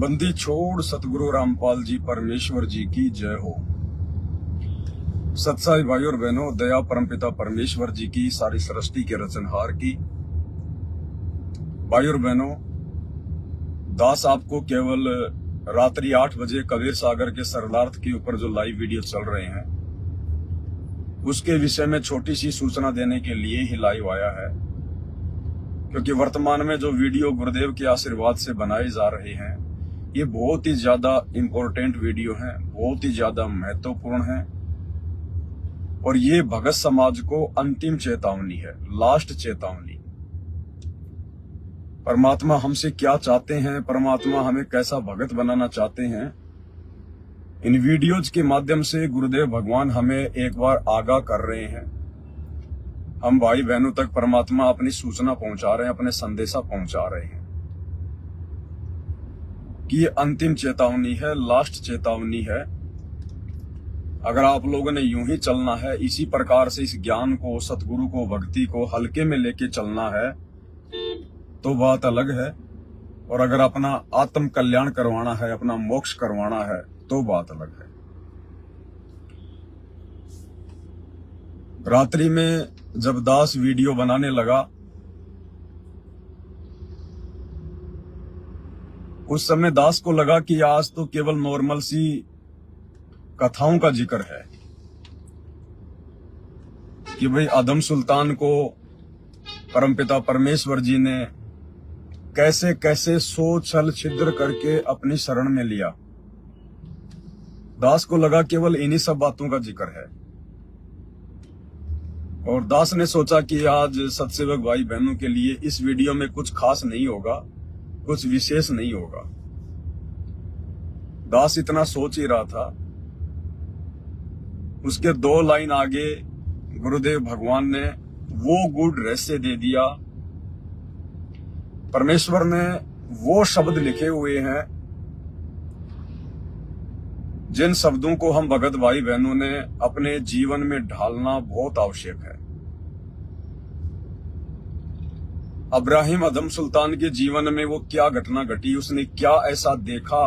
बंदी छोड़ सतगुरु रामपाल जी परमेश्वर जी की जय हो। सत्साई भाई और बहनों, दया परमपिता परमेश्वर जी की, सारी सृष्टि के रचनहार की। भाई और बहनों, दास आपको केवल रात्रि 8 बजे कबीर सागर के सरलार्थ के ऊपर जो लाइव वीडियो चल रहे हैं उसके विषय में छोटी सी सूचना देने के लिए ही लाइव आया है, क्योंकि वर्तमान में जो वीडियो गुरुदेव के आशीर्वाद से बनाए जा रहे हैं ये बहुत ही ज्यादा इम्पोर्टेंट वीडियो हैं, बहुत ही ज्यादा महत्वपूर्ण हैं और ये भगत समाज को अंतिम चेतावनी है, लास्ट चेतावनी। परमात्मा हमसे क्या चाहते हैं, परमात्मा हमें कैसा भगत बनाना चाहते हैं, इन वीडियोज के माध्यम से गुरुदेव भगवान हमें एक बार आगाह कर रहे हैं। हम भाई बहनों तक परमात्मा अपनी सूचना पहुंचा रहे हैं, अपने संदेशा पहुंचा रहे हैं कि ये अंतिम चेतावनी है, लास्ट चेतावनी है। अगर आप लोगों ने यूं ही चलना है, इसी प्रकार से इस ज्ञान को, सतगुरु को, भक्ति को हल्के में लेके चलना है तो बात अलग है, और अगर अपना आत्म कल्याण करवाना है, अपना मोक्ष करवाना है तो बात अलग है। रात्रि में जब दास वीडियो बनाने लगा उस समय दास को लगा कि आज तो केवल नॉर्मल सी कथाओं का जिक्र है कि भाई आदम सुल्तान को परमपिता परमेश्वर जी ने कैसे कैसे 100 छल छिद्र करके अपनी शरण में लिया। दास को लगा केवल इन्हीं सब बातों का जिक्र है, और दास ने सोचा कि आज सत्सेवक भाई बहनों के लिए इस वीडियो में कुछ खास नहीं होगा, कुछ विशेष नहीं होगा। दास इतना सोच ही रहा था, उसके 2 लाइन आगे गुरुदेव भगवान ने वो गूढ़ रहस्य दे दिया। परमेश्वर ने वो शब्द लिखे हुए हैं जिन शब्दों को हम भगत भाई बहनों ने अपने जीवन में ढालना बहुत आवश्यक है। अब्राहिम आदम सुल्तान के जीवन में वो क्या घटना घटी, उसने क्या ऐसा देखा,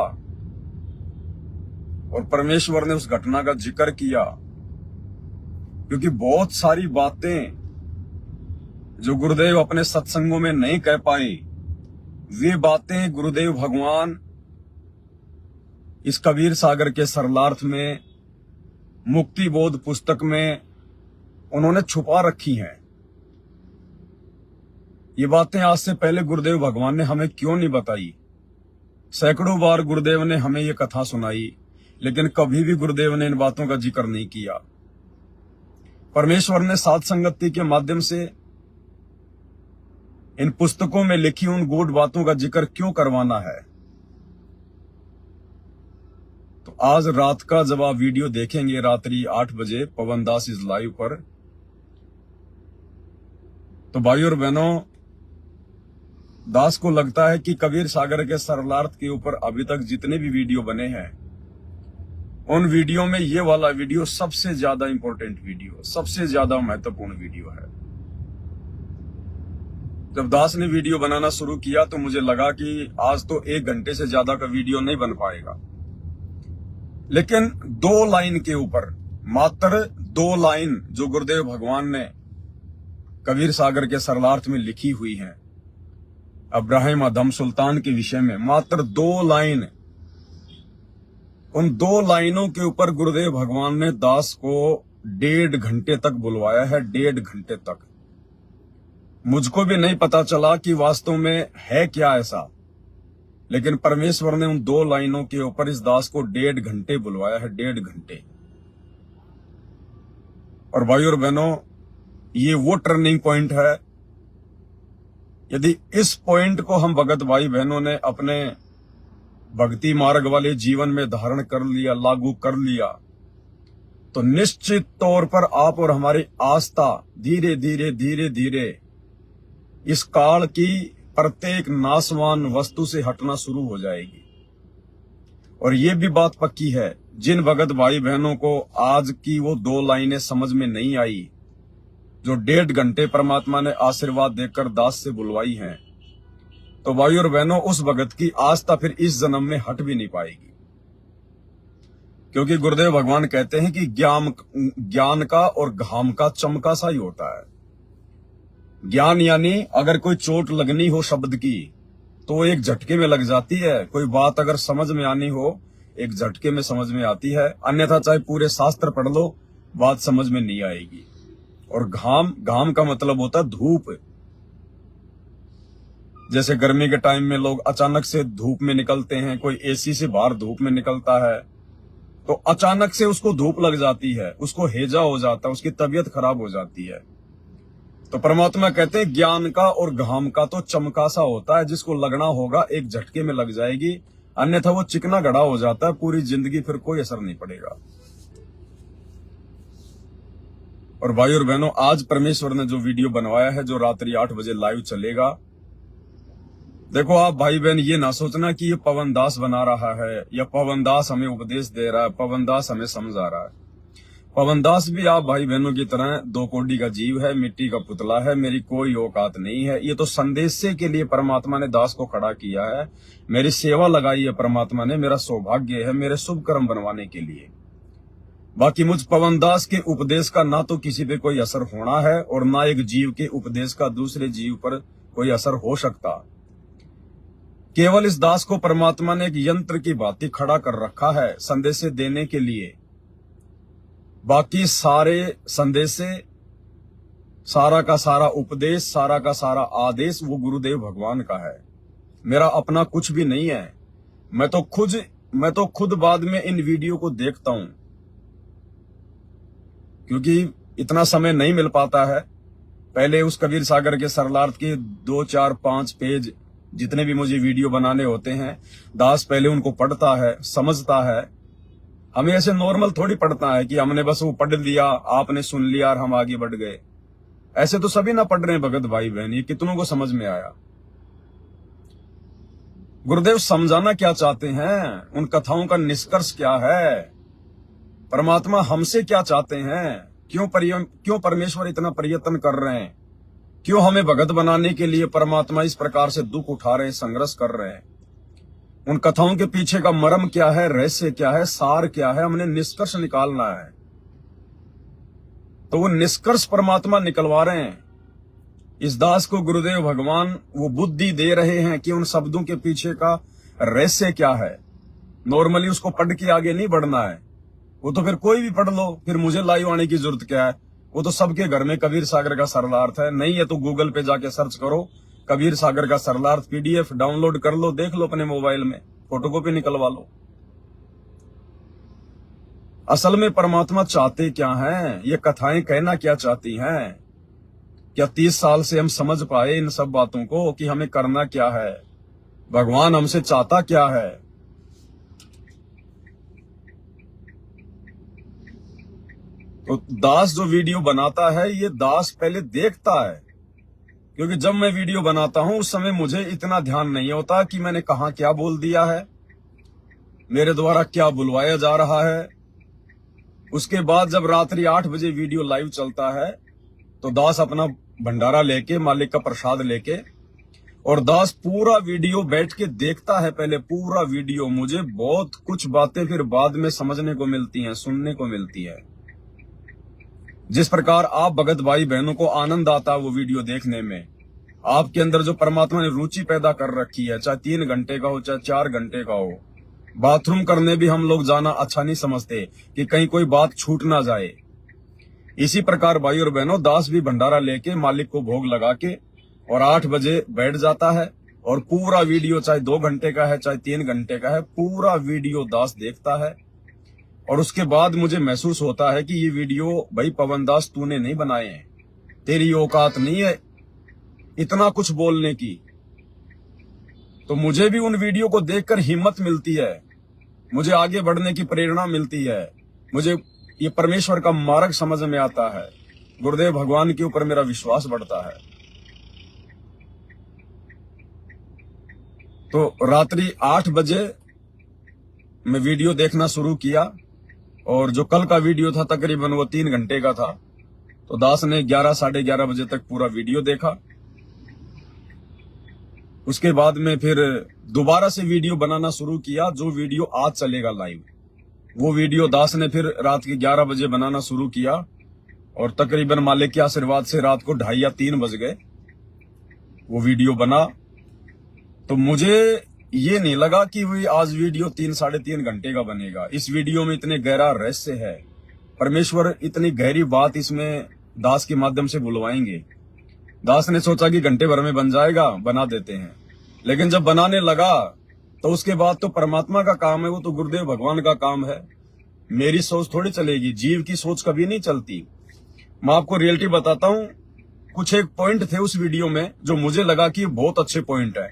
और परमेश्वर ने उस घटना का जिक्र किया, क्योंकि बहुत सारी बातें जो गुरुदेव अपने सत्संगों में नहीं कह पाए, वे बातें गुरुदेव भगवान इस कबीर सागर के सरलार्थ में, मुक्ति बोध पुस्तक में उन्होंने छुपा रखी हैं। ये बातें आज से पहले गुरुदेव भगवान ने हमें क्यों नहीं बताई? सैकड़ों बार गुरुदेव ने हमें ये कथा सुनाई, लेकिन कभी भी गुरुदेव ने इन बातों का जिक्र नहीं किया। परमेश्वर ने साध संगति के माध्यम से इन पुस्तकों में लिखी उन गूढ़ बातों का जिक्र क्यों करवाना है? तो आज रात का जब आप वीडियो देखेंगे रात्रि 8 बजे पवन दास इज लाइव पर, तो भाई और बहनों, दास को लगता है कि कबीर सागर के सरलार्थ के ऊपर अभी तक जितने भी वीडियो बने हैं उन वीडियो में ये वाला वीडियो सबसे ज्यादा इंपॉर्टेंट वीडियो, सबसे ज्यादा महत्वपूर्ण वीडियो है। जब दास ने वीडियो बनाना शुरू किया तो मुझे लगा कि आज तो 1 घंटे से ज्यादा का वीडियो नहीं बन पाएगा, लेकिन 2 लाइन के ऊपर, मात्र 2 लाइन जो गुरुदेव भगवान ने कबीर सागर के सरलार्थ में लिखी हुई हैं अब्राहिम आदम सुल्तान के विषय में, मात्र 2 लाइन, उन 2 लाइनों के ऊपर गुरुदेव भगवान ने दास को 1.5 घंटे तक बुलवाया है, 1.5 घंटे तक। मुझको भी नहीं पता चला कि वास्तव में है क्या ऐसा, लेकिन परमेश्वर ने उन 2 लाइनों के ऊपर इस दास को 1.5 घंटे बुलवाया है, 1.5 घंटे। और भाई और बहनों, ये वो टर्निंग पॉइंट है। यदि इस पॉइंट को हम भगत भाई बहनों ने अपने भक्ति मार्ग वाले जीवन में धारण कर लिया, लागू कर लिया, तो निश्चित तौर पर आप और हमारी आस्था धीरे धीरे धीरे धीरे इस काल की प्रत्येक नाशवान वस्तु से हटना शुरू हो जाएगी। और ये भी बात पक्की है, जिन भगत भाई बहनों को आज की वो 2 लाइनें समझ में नहीं आई, जो 1.5 घंटे परमात्मा ने आशीर्वाद देकर दास से बुलवाई हैं, तो भाई और बहनों, उस भगत की आस्था फिर इस जन्म में हट भी नहीं पाएगी। क्योंकि गुरुदेव भगवान कहते हैं कि ज्ञान का और घाम का चमका सा ही होता है। ज्ञान यानी अगर कोई चोट लगनी हो शब्द की तो एक झटके में लग जाती है, कोई बात अगर समझ में आनी हो एक झटके में समझ में आती है, अन्यथा चाहे पूरे शास्त्र पढ़ लो बात समझ में नहीं आएगी। और घाम का मतलब होता है धूप। जैसे गर्मी के टाइम में लोग अचानक से धूप में निकलते हैं, कोई एसी से बाहर धूप में निकलता है तो अचानक से उसको धूप लग जाती है, उसको हेजा हो जाता है, उसकी तबीयत खराब हो जाती है। तो परमात्मा कहते हैं ज्ञान का और घाम का तो चमका सा होता है, जिसको लगना होगा एक झटके में लग जाएगी, अन्यथा वो चिकना गड़ा हो जाता है, पूरी जिंदगी फिर कोई असर नहीं पड़ेगा। और भाई और बहनों, आज परमेश्वर ने जो वीडियो बनवाया है, जो रात्रि 8 बजे लाइव चलेगा, देखो आप भाई बहन ये ना सोचना कि ये पवन दास बना रहा है या पवन दास हमें उपदेश दे रहा है, पवन दास हमें समझा रहा है। पवन दास भी आप भाई बहनों की तरह 2 कोड़ी का जीव है, मिट्टी का पुतला है, मेरी कोई औकात नहीं है। ये तो संदेश के लिए परमात्मा ने दास को खड़ा किया है, मेरी सेवा लगाई है परमात्मा ने, मेरा सौभाग्य है मेरे शुभ कर्म बनवाने के लिए। बाकी मुझ पवन दास के उपदेश का ना तो किसी पे कोई असर होना है और ना एक जीव के उपदेश का दूसरे जीव पर कोई असर हो सकता। केवल इस दास को परमात्मा ने एक यंत्र की भांति खड़ा कर रखा है संदेश देने के लिए। बाकी सारे संदेशे, सारा का सारा उपदेश, सारा का सारा आदेश वो गुरुदेव भगवान का है, मेरा अपना कुछ भी नहीं है। मैं तो खुद बाद में इन वीडियो को देखता हूं, क्योंकि इतना समय नहीं मिल पाता है। पहले उस कबीर सागर के सरलार्थ के 2, 4, 5 पेज जितने भी मुझे वीडियो बनाने होते हैं, दास पहले उनको पढ़ता है, समझता है। हमें ऐसे नॉर्मल थोड़ी पढ़ता है कि हमने बस वो पढ़ लिया, आपने सुन लिया और हम आगे बढ़ गए। ऐसे तो सभी ना पढ़ रहे हैं भगत भाई बहन, ये कितनों को समझ में आया? गुरुदेव समझाना क्या चाहते हैं, उन कथाओं का निष्कर्ष क्या है, परमात्मा हमसे क्या चाहते हैं, क्यों परमेश्वर इतना प्रयत्न कर रहे हैं, क्यों हमें भगत बनाने के लिए परमात्मा इस प्रकार से दुख उठा रहे हैं, संघर्ष कर रहे हैं। उन कथाओं के पीछे का मर्म क्या है, रहस्य क्या है, सार क्या है, हमने निष्कर्ष निकालना है। तो वो निष्कर्ष परमात्मा निकलवा रहे हैं। इस दास को गुरुदेव भगवान वो बुद्धि दे रहे हैं कि उन शब्दों के पीछे का रहस्य क्या है। नॉर्मली उसको पढ़ के आगे नहीं बढ़ना है, वो तो फिर कोई भी पढ़ लो, फिर मुझे लाइव आने की जरूरत क्या है। वो तो सबके घर में कबीर सागर का सरलार्थ है, नहीं है तो गूगल पे जाके सर्च करो कबीर सागर का सरलार्थ, PDF डाउनलोड कर लो, देख लो अपने मोबाइल में, फोटोकॉपी निकलवा लो। असल में परमात्मा चाहते क्या हैं, ये कथाएं कहना क्या चाहती हैं? क्या 30 साल से हम समझ पाए इन सब बातों को कि हमें करना क्या है, भगवान हमसे चाहता क्या है? तो दास जो वीडियो बनाता है, ये दास पहले देखता है, क्योंकि जब मैं वीडियो बनाता हूं उस समय मुझे इतना ध्यान नहीं होता कि मैंने कहां क्या बोल दिया है, मेरे द्वारा क्या बुलवाया जा रहा है। उसके बाद जब रात्रि 8 बजे वीडियो लाइव चलता है तो दास अपना भंडारा लेके, मालिक का प्रसाद लेके, और दास पूरा वीडियो बैठ के देखता है, पहले पूरा वीडियो। मुझे बहुत कुछ बातें फिर बाद में समझने को मिलती हैं, सुनने को मिलती है। जिस प्रकार आप भगत भाई बहनों को आनंद आता है वो वीडियो देखने में, आपके अंदर जो परमात्मा ने रुचि पैदा कर रखी है, चाहे 3 घंटे का हो चाहे 4 घंटे का हो, बाथरूम करने भी हम लोग जाना अच्छा नहीं समझते कि कहीं कोई बात छूट ना जाए। इसी प्रकार भाई और बहनों, दास भी भंडारा लेके मालिक को भोग लगा के और 8 बजे बैठ जाता है और पूरा वीडियो, चाहे 2 घंटे का है चाहे 3 घंटे का है, पूरा वीडियो दास देखता है। और उसके बाद मुझे महसूस होता है कि ये वीडियो भाई पवन दास तूने नहीं बनाए हैं, तेरी औकात नहीं है इतना कुछ बोलने की। तो मुझे भी उन वीडियो को देखकर हिम्मत मिलती है, मुझे आगे बढ़ने की प्रेरणा मिलती है, मुझे ये परमेश्वर का मार्ग समझ में आता है, गुरुदेव भगवान के ऊपर मेरा विश्वास बढ़ता है। तो रात्रि 8 बजे मैं वीडियो देखना शुरू किया और जो कल का वीडियो था तकरीबन वो 3 घंटे का था। तो दास ने 11, साढ़े 11 बजे तक पूरा वीडियो देखा उसके बाद में फिर दोबारा से वीडियो बनाना शुरू किया, जो वीडियो आज चलेगा लाइव। वो वीडियो दास ने फिर रात के 11 बजे बनाना शुरू किया और तकरीबन मालिक के आशीर्वाद से रात को 2:30 या 3 बज गए। वो वीडियो बना तो मुझे ये नहीं लगा कि वही आज वीडियो 3-3.5 घंटे का बनेगा। इस वीडियो में इतने गहरा रहस्य है, परमेश्वर इतनी गहरी बात इसमें दास के माध्यम से बुलवाएंगे। दास ने सोचा कि घंटे भर में बन जाएगा, बना देते हैं, लेकिन जब बनाने लगा तो उसके बाद तो परमात्मा का काम है, वो तो गुरुदेव भगवान का काम है। मेरी सोच थोड़ी चलेगी, जीव की सोच कभी नहीं चलती। मैं आपको रियलिटी बताता हूं। कुछ एक पॉइंट थे उस वीडियो में जो मुझे लगा कि बहुत अच्छे पॉइंट है।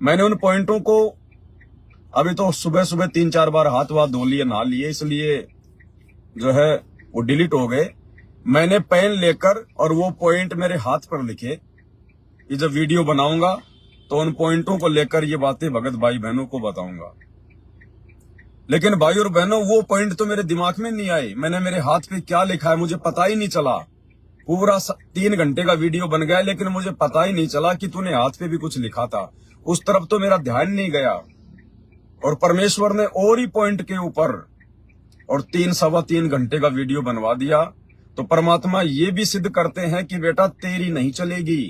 मैंने उन पॉइंटों को अभी तो सुबह सुबह 3-4 बार हाथ धो लिए, नहा लिए, इसलिए जो है वो डिलीट हो गए। मैंने पेन लेकर और वो पॉइंट मेरे हाथ पर लिखे कि जब वीडियो बनाऊंगा तो उन पॉइंटों को लेकर ये बातें भगत भाई बहनों को बताऊंगा। लेकिन भाई और बहनों, वो पॉइंट तो मेरे दिमाग में नहीं आए। मैंने मेरे हाथ पे क्या लिखा है मुझे पता ही नहीं चला। पूरा 3 घंटे का वीडियो बन गया, लेकिन मुझे पता ही नहीं चला कि तूने हाथ पे भी कुछ लिखा था। उस तरफ तो मेरा ध्यान नहीं गया और परमेश्वर ने और ही पॉइंट के ऊपर और 3-3.25 घंटे का वीडियो बनवा दिया। तो परमात्मा ये भी सिद्ध करते हैं कि बेटा तेरी नहीं चलेगी।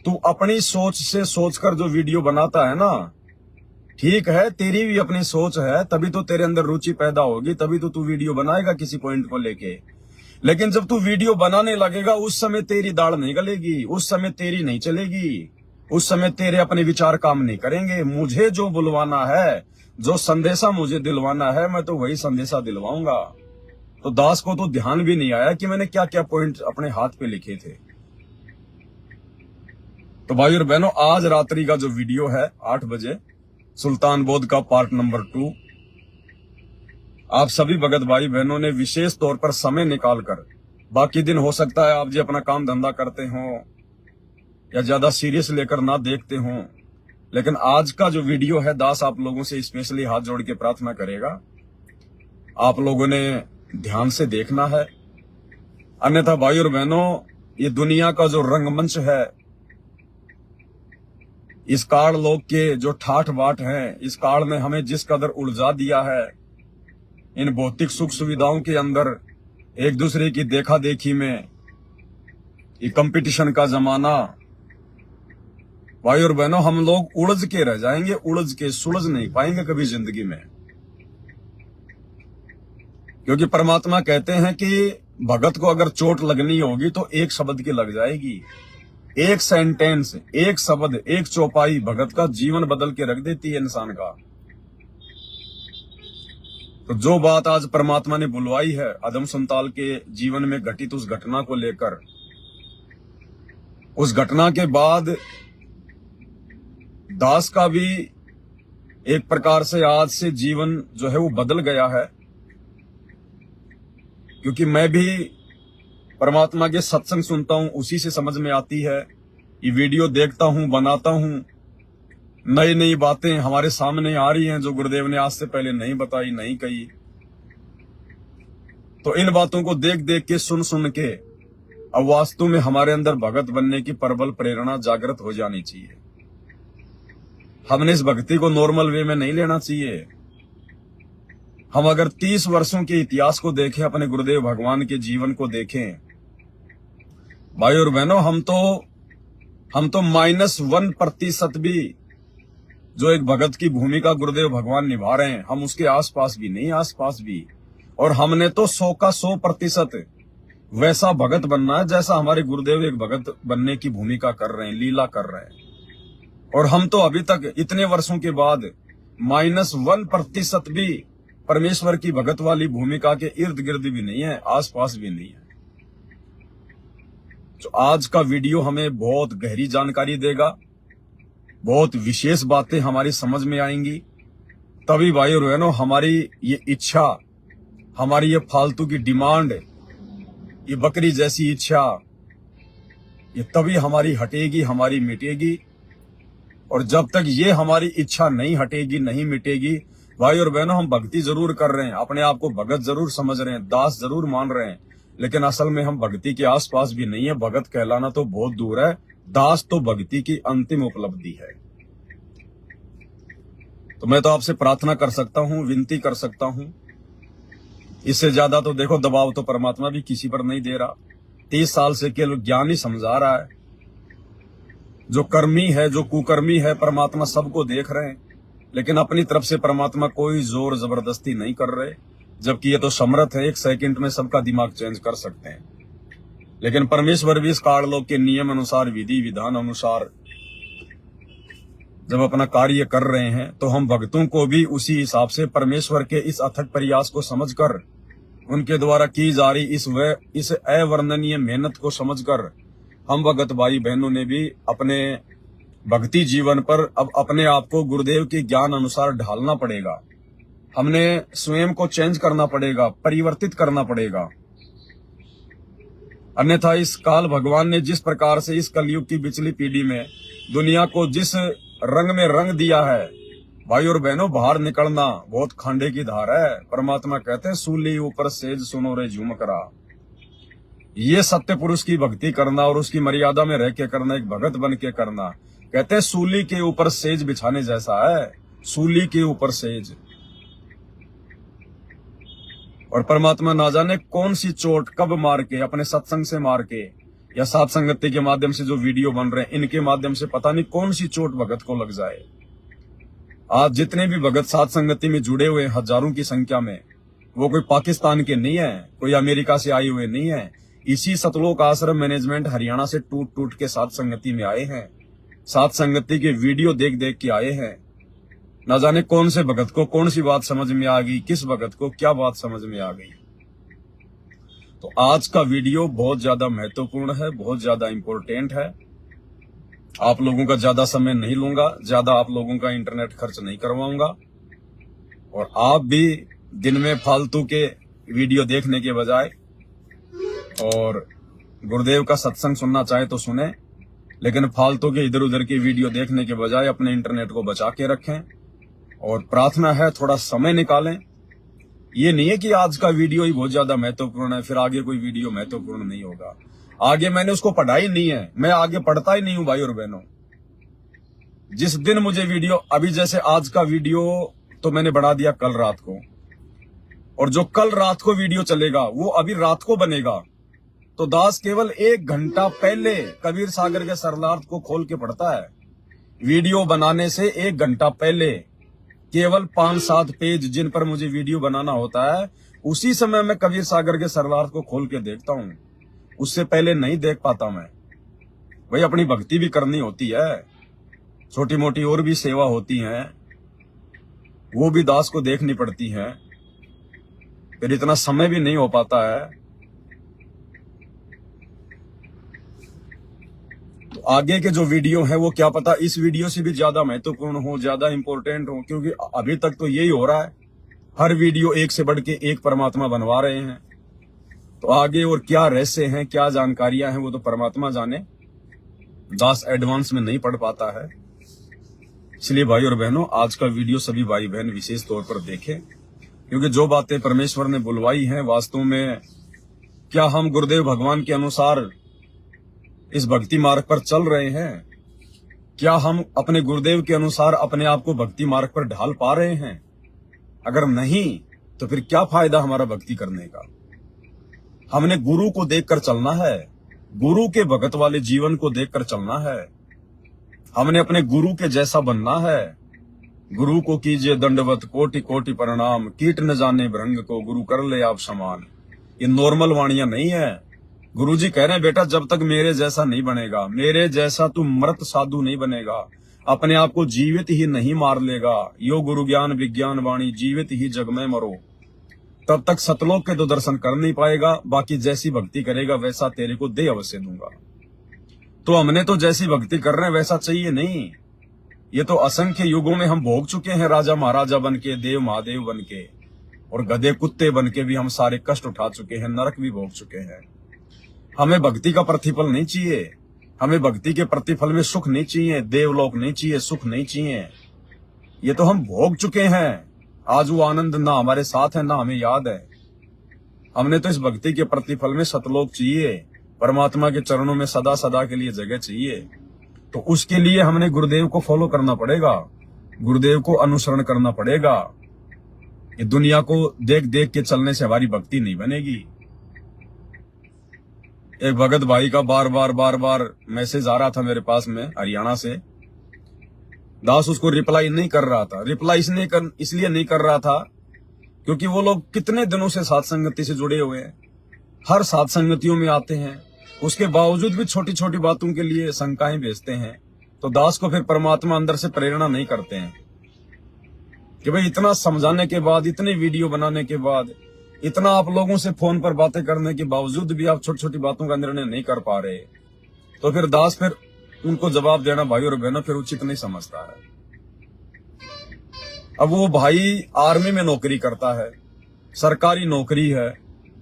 तू अपनी सोच से सोचकर जो वीडियो बनाता है ना, ठीक है, तेरी भी अपनी सोच है, तभी तो तेरे अंदर रुचि पैदा होगी, तभी तो तू वीडियो बनाएगा किसी पॉइंट को लेके। लेकिन जब तू वीडियो बनाने लगेगा उस समय तेरी दाढ़ नहीं गलेगी, उस समय तेरी नहीं चलेगी, उस समय तेरे अपने विचार काम नहीं करेंगे। मुझे जो बुलवाना है, जो संदेशा मुझे दिलवाना है, मैं तो वही संदेशा दिलवाऊंगा। तो दास को तो ध्यान भी नहीं आया कि मैंने क्या क्या पॉइंट अपने हाथ पे लिखे थे। तो भाई और बहनों, आज रात्रि का जो वीडियो है 8 बजे सुल्तान बोध का पार्ट नंबर 2, आप सभी भगत भाई बहनों ने विशेष तौर पर समय निकालकर, बाकी दिन हो सकता है आप जी अपना काम धंधा करते हो या ज्यादा सीरियस लेकर ना देखते हो, लेकिन आज का जो वीडियो है दास आप लोगों से स्पेशली हाथ जोड़ के प्रार्थना करेगा, आप लोगों ने ध्यान से देखना है। अन्यथा भाई और बहनों, ये दुनिया का जो रंगमंच है, इस काल लोग के जो ठाठ बाट हैं, इस काल ने हमें जिस कदर उलझा दिया है, इन भौतिक सुख सुविधाओं के अंदर एक दूसरे की देखा देखी में, ये कंपटीशन का जमाना, भाई और बहनों, हम लोग उलझ के रह जाएंगे, उलझ के, सुलझ नहीं पाएंगे कभी जिंदगी में। क्योंकि परमात्मा कहते हैं कि भगत को अगर चोट लगनी होगी तो एक शब्द की लग जाएगी। एक सेंटेंस, एक शब्द, एक चौपाई भगत का जीवन बदल के रख देती है इंसान का। तो जो बात आज परमात्मा ने बुलवाई है अदम संताल के जीवन में घटित उस घटना को लेकर, उस घटना के बाद दास का भी एक प्रकार से आज से जीवन जो है वो बदल गया है। क्योंकि मैं भी परमात्मा के सत्संग सुनता हूं, उसी से समझ में आती है। ये वीडियो देखता हूं, बनाता हूं, नई नई बातें हमारे सामने आ रही हैं जो गुरुदेव ने आज से पहले नहीं बताई, नहीं कही। तो इन बातों को देख देख के, सुन सुन के अब वास्तव में हमारे अंदर भगत बनने की प्रबल प्रेरणा जागृत हो जानी चाहिए। हमने इस भक्ति को नॉर्मल वे में नहीं लेना चाहिए। हम अगर 30 वर्षों के इतिहास को देखें, अपने गुरुदेव भगवान के जीवन को देखें, भाई और बहनों, हम तो -1% भी जो एक भगत की भूमिका गुरुदेव भगवान निभा रहे हैं, हम उसके आसपास भी नहीं, आसपास भी। और हमने तो 100 का 100% वैसा भगत बनना है जैसा हमारे गुरुदेव एक भगत बनने की भूमिका कर रहे हैं, लीला कर रहे हैं। और हम तो अभी तक इतने वर्षों के बाद -1% भी परमेश्वर की भगत वाली भूमिका के इर्द गिर्द भी नहीं है, आसपास भी नहीं है। तो आज का वीडियो हमें बहुत गहरी जानकारी देगा, बहुत विशेष बातें हमारी समझ में आएंगी। तभी भाई और बहनों, हमारी ये इच्छा, हमारी ये फालतू की डिमांड, ये बकरी जैसी इच्छा, ये तभी हमारी हटेगी, हमारी मिटेगी। और जब तक ये हमारी इच्छा नहीं हटेगी, नहीं मिटेगी, भाई और बहनों, हम भक्ति जरूर कर रहे हैं, अपने आप को भगत जरूर समझ रहे हैं, दास जरूर मान रहे हैं, लेकिन असल में हम भक्ति के आसपास भी नहीं है। भगत कहलाना तो बहुत दूर है, दास तो भक्ति की अंतिम उपलब्धि है। तो मैं तो आपसे प्रार्थना कर सकता हूं, विनती कर सकता हूं, इससे ज्यादा तो देखो दबाव तो परमात्मा भी किसी पर नहीं दे रहा। 30 साल से केवल ज्ञान ही समझा रहा है। जो कर्मी है, जो कुकर्मी है, परमात्मा सबको देख रहे हैं, लेकिन अपनी तरफ से परमात्मा कोई जोर जबरदस्ती नहीं कर रहे, जबकि ये तो समर्थ है, 1 सेकंड में सबका दिमाग चेंज कर सकते हैं। लेकिन परमेश्वर भी इस काललोक के नियम अनुसार, विधि विधान अनुसार जब अपना कार्य कर रहे हैं, तो हम भक्तों को भी उसी हिसाब से परमेश्वर के इस अथक प्रयास को समझकर, उनके द्वारा की जा रही इस अवर्णनीय मेहनत को समझकर, हम भगत भाई बहनों ने भी अपने भक्ति जीवन पर अब अपने आप को गुरुदेव के ज्ञान अनुसार ढालना पड़ेगा। हमने स्वयं को चेंज करना पड़ेगा, परिवर्तित करना पड़ेगा। अन्यथा इस काल भगवान ने जिस प्रकार से इस कलयुग की पिछली पीढ़ी में दुनिया को जिस रंग में रंग दिया है, भाई और बहनों, बाहर निकलना बहुत खांडे की धार है। परमात्मा कहते हैं, सूली ऊपर सेज सुनो रे झुमकरा। ये सत्य पुरुष की भक्ति करना और उसकी मर्यादा में रह के करना, एक भगत बन के करना, कहते हैं सूली के ऊपर सेज बिछाने जैसा है। सूली के ऊपर सेज। और परमात्मा ना जाने कौन सी चोट कब मार के, अपने सत्संग से मार के या सात संगति के माध्यम से जो वीडियो बन रहे हैं, इनके माध्यम से पता नहीं कौन सी चोट भगत को लग जाए। आज जितने भी भगत सात संगति में जुड़े हुए हजारों की संख्या में, वो कोई पाकिस्तान के नहीं है, कोई अमेरिका से आए हुए नहीं है। इसी सतलोक आश्रम मैनेजमेंट हरियाणा से टूट टूट के सात संगति में आए हैं। सात संगति के वीडियो देख देख के आए हैं। न जाने कौन से भगत को कौन सी बात समझ में आ गई, किस भगत को क्या बात समझ में आ गई। तो आज का वीडियो बहुत ज्यादा महत्वपूर्ण है, बहुत ज्यादा इंपॉर्टेंट है। आप लोगों का ज्यादा समय नहीं लूंगा, ज्यादा आप लोगों का इंटरनेट खर्च नहीं करवाऊंगा। और आप भी दिन में फालतू के वीडियो देखने के बजाय और गुरुदेव का सत्संग सुनना चाहे तो सुने, लेकिन फालतू के इधर उधर की वीडियो देखने के बजाय अपने इंटरनेट को बचा के रखें। और प्रार्थना है, थोड़ा समय निकालें। ये नहीं है कि आज का वीडियो ही बहुत ज्यादा महत्वपूर्ण है, फिर आगे कोई वीडियो महत्वपूर्ण नहीं होगा। आगे मैंने उसको पढ़ा ही नहीं है, मैं आगे पढ़ता ही नहीं हूं भाई और बहनों। जिस दिन मुझे वीडियो, अभी जैसे आज का वीडियो तो मैंने बढ़ा दिया कल रात को, और जो कल रात को वीडियो चलेगा वो अभी रात को बनेगा। तो दास केवल 1 घंटा पहले कबीर सागर के सरलार्थ को खोल के पढ़ता है। वीडियो बनाने से 1 घंटा पहले केवल 5-7 पेज जिन पर मुझे वीडियो बनाना होता है, उसी समय मैं कबीर सागर के सरलार्थ को खोल के देखता हूं। उससे पहले नहीं देख पाता मैं। भाई अपनी भक्ति भी करनी होती है, छोटी मोटी और भी सेवा होती हैं, वो भी दास को देखनी पड़ती हैं। फिर इतना समय भी नहीं हो पाता है। तो आगे के जो वीडियो है वो क्या पता इस वीडियो से भी ज्यादा महत्वपूर्ण हो, ज्यादा इंपॉर्टेंट हो, क्योंकि अभी तक तो यही हो रहा है। हर वीडियो एक से बढ़ के एक परमात्मा बनवा रहे हैं। तो आगे और क्या रहस्य हैं, क्या जानकारियां हैं, वो तो परमात्मा जाने। दास एडवांस में नहीं पढ़ पाता है। इसलिए भाई और बहनों, आज का वीडियो सभी भाई बहन विशेष तौर पर देखें, क्योंकि जो बातें परमेश्वर ने बुलवाई हैं, वास्तव में क्या हम गुरुदेव भगवान के अनुसार इस भक्ति मार्ग पर चल रहे हैं? क्या हम अपने गुरुदेव के अनुसार अपने आप को भक्ति मार्ग पर ढाल पा रहे हैं? अगर नहीं, तो फिर क्या फायदा हमारा भक्ति करने का? हमने गुरु को देखकर चलना है, गुरु के भगत वाले जीवन को देखकर चलना है। हमने अपने गुरु के जैसा बनना है। गुरु को कीजिए दंडवत कोटि कोटि प्रणाम, कीट न जाने भृंग को गुरु कर ले आप समान। ये नॉर्मल वाणियां नहीं है। गुरुजी कह रहे हैं, बेटा जब तक मेरे जैसा नहीं बनेगा, मेरे जैसा तू मृत साधु नहीं बनेगा, अपने आप को जीवित ही नहीं मार लेगा, यो गुरु ज्ञान विज्ञान वाणी जीवित ही जग में मरो, तब तक सतलोक के तो दर्शन कर नहीं पाएगा। बाकी जैसी भक्ति करेगा वैसा तेरे को दे अवश्य दूंगा। तो हमने तो जैसी भक्ति कर रहे हैं वैसा चाहिए नहीं। ये तो असंख्य युगों में हम भोग चुके हैं, राजा महाराजा बन के, देव महादेव बन के, और गधे कुत्ते बन के भी हम सारे कष्ट उठा चुके हैं, नरक भी भोग चुके हैं। हमें भक्ति का प्रतिफल नहीं चाहिए। हमें भक्ति के प्रतिफल में सुख नहीं चाहिए, देवलोक नहीं चाहिए, सुख नहीं चाहिए। ये तो हम भोग चुके हैं। आज वो आनंद ना हमारे साथ है, ना हमें याद है। हमने तो इस भक्ति के प्रतिफल में सतलोक चाहिए, परमात्मा के चरणों में सदा सदा के लिए जगह चाहिए। तो उसके लिए हमने गुरुदेव को फॉलो करना पड़ेगा, गुरुदेव को अनुसरण करना पड़ेगा। ये दुनिया को देख देख के चलने से हमारी भक्ति नहीं बनेगी। एक भगत भाई का बार बार मैसेज आ रहा था मेरे पास में हरियाणा से। दास उसको रिप्लाई नहीं कर रहा था। रिप्लाई इसलिए नहीं कर रहा था क्योंकि वो लोग कितने दिनों से साथ संगति से जुड़े हुए हैं, हर साथ संगतियों में आते हैं, उसके बावजूद भी छोटी छोटी बातों के लिए शंकाएं भेजते हैं। तो दास को फिर परमात्मा अंदर से प्रेरणा नहीं करते हैं कि भाई इतना समझाने के बाद, इतनी वीडियो बनाने के बाद, इतना आप लोगों से फोन पर बातें करने के बावजूद भी आप छोटी छोटी बातों का निर्णय नहीं कर पा रहे। तो फिर दास फिर उनको जवाब देना भाई और बहनों फिर उचित नहीं समझता है। अब वो भाई आर्मी में नौकरी करता है, सरकारी नौकरी है।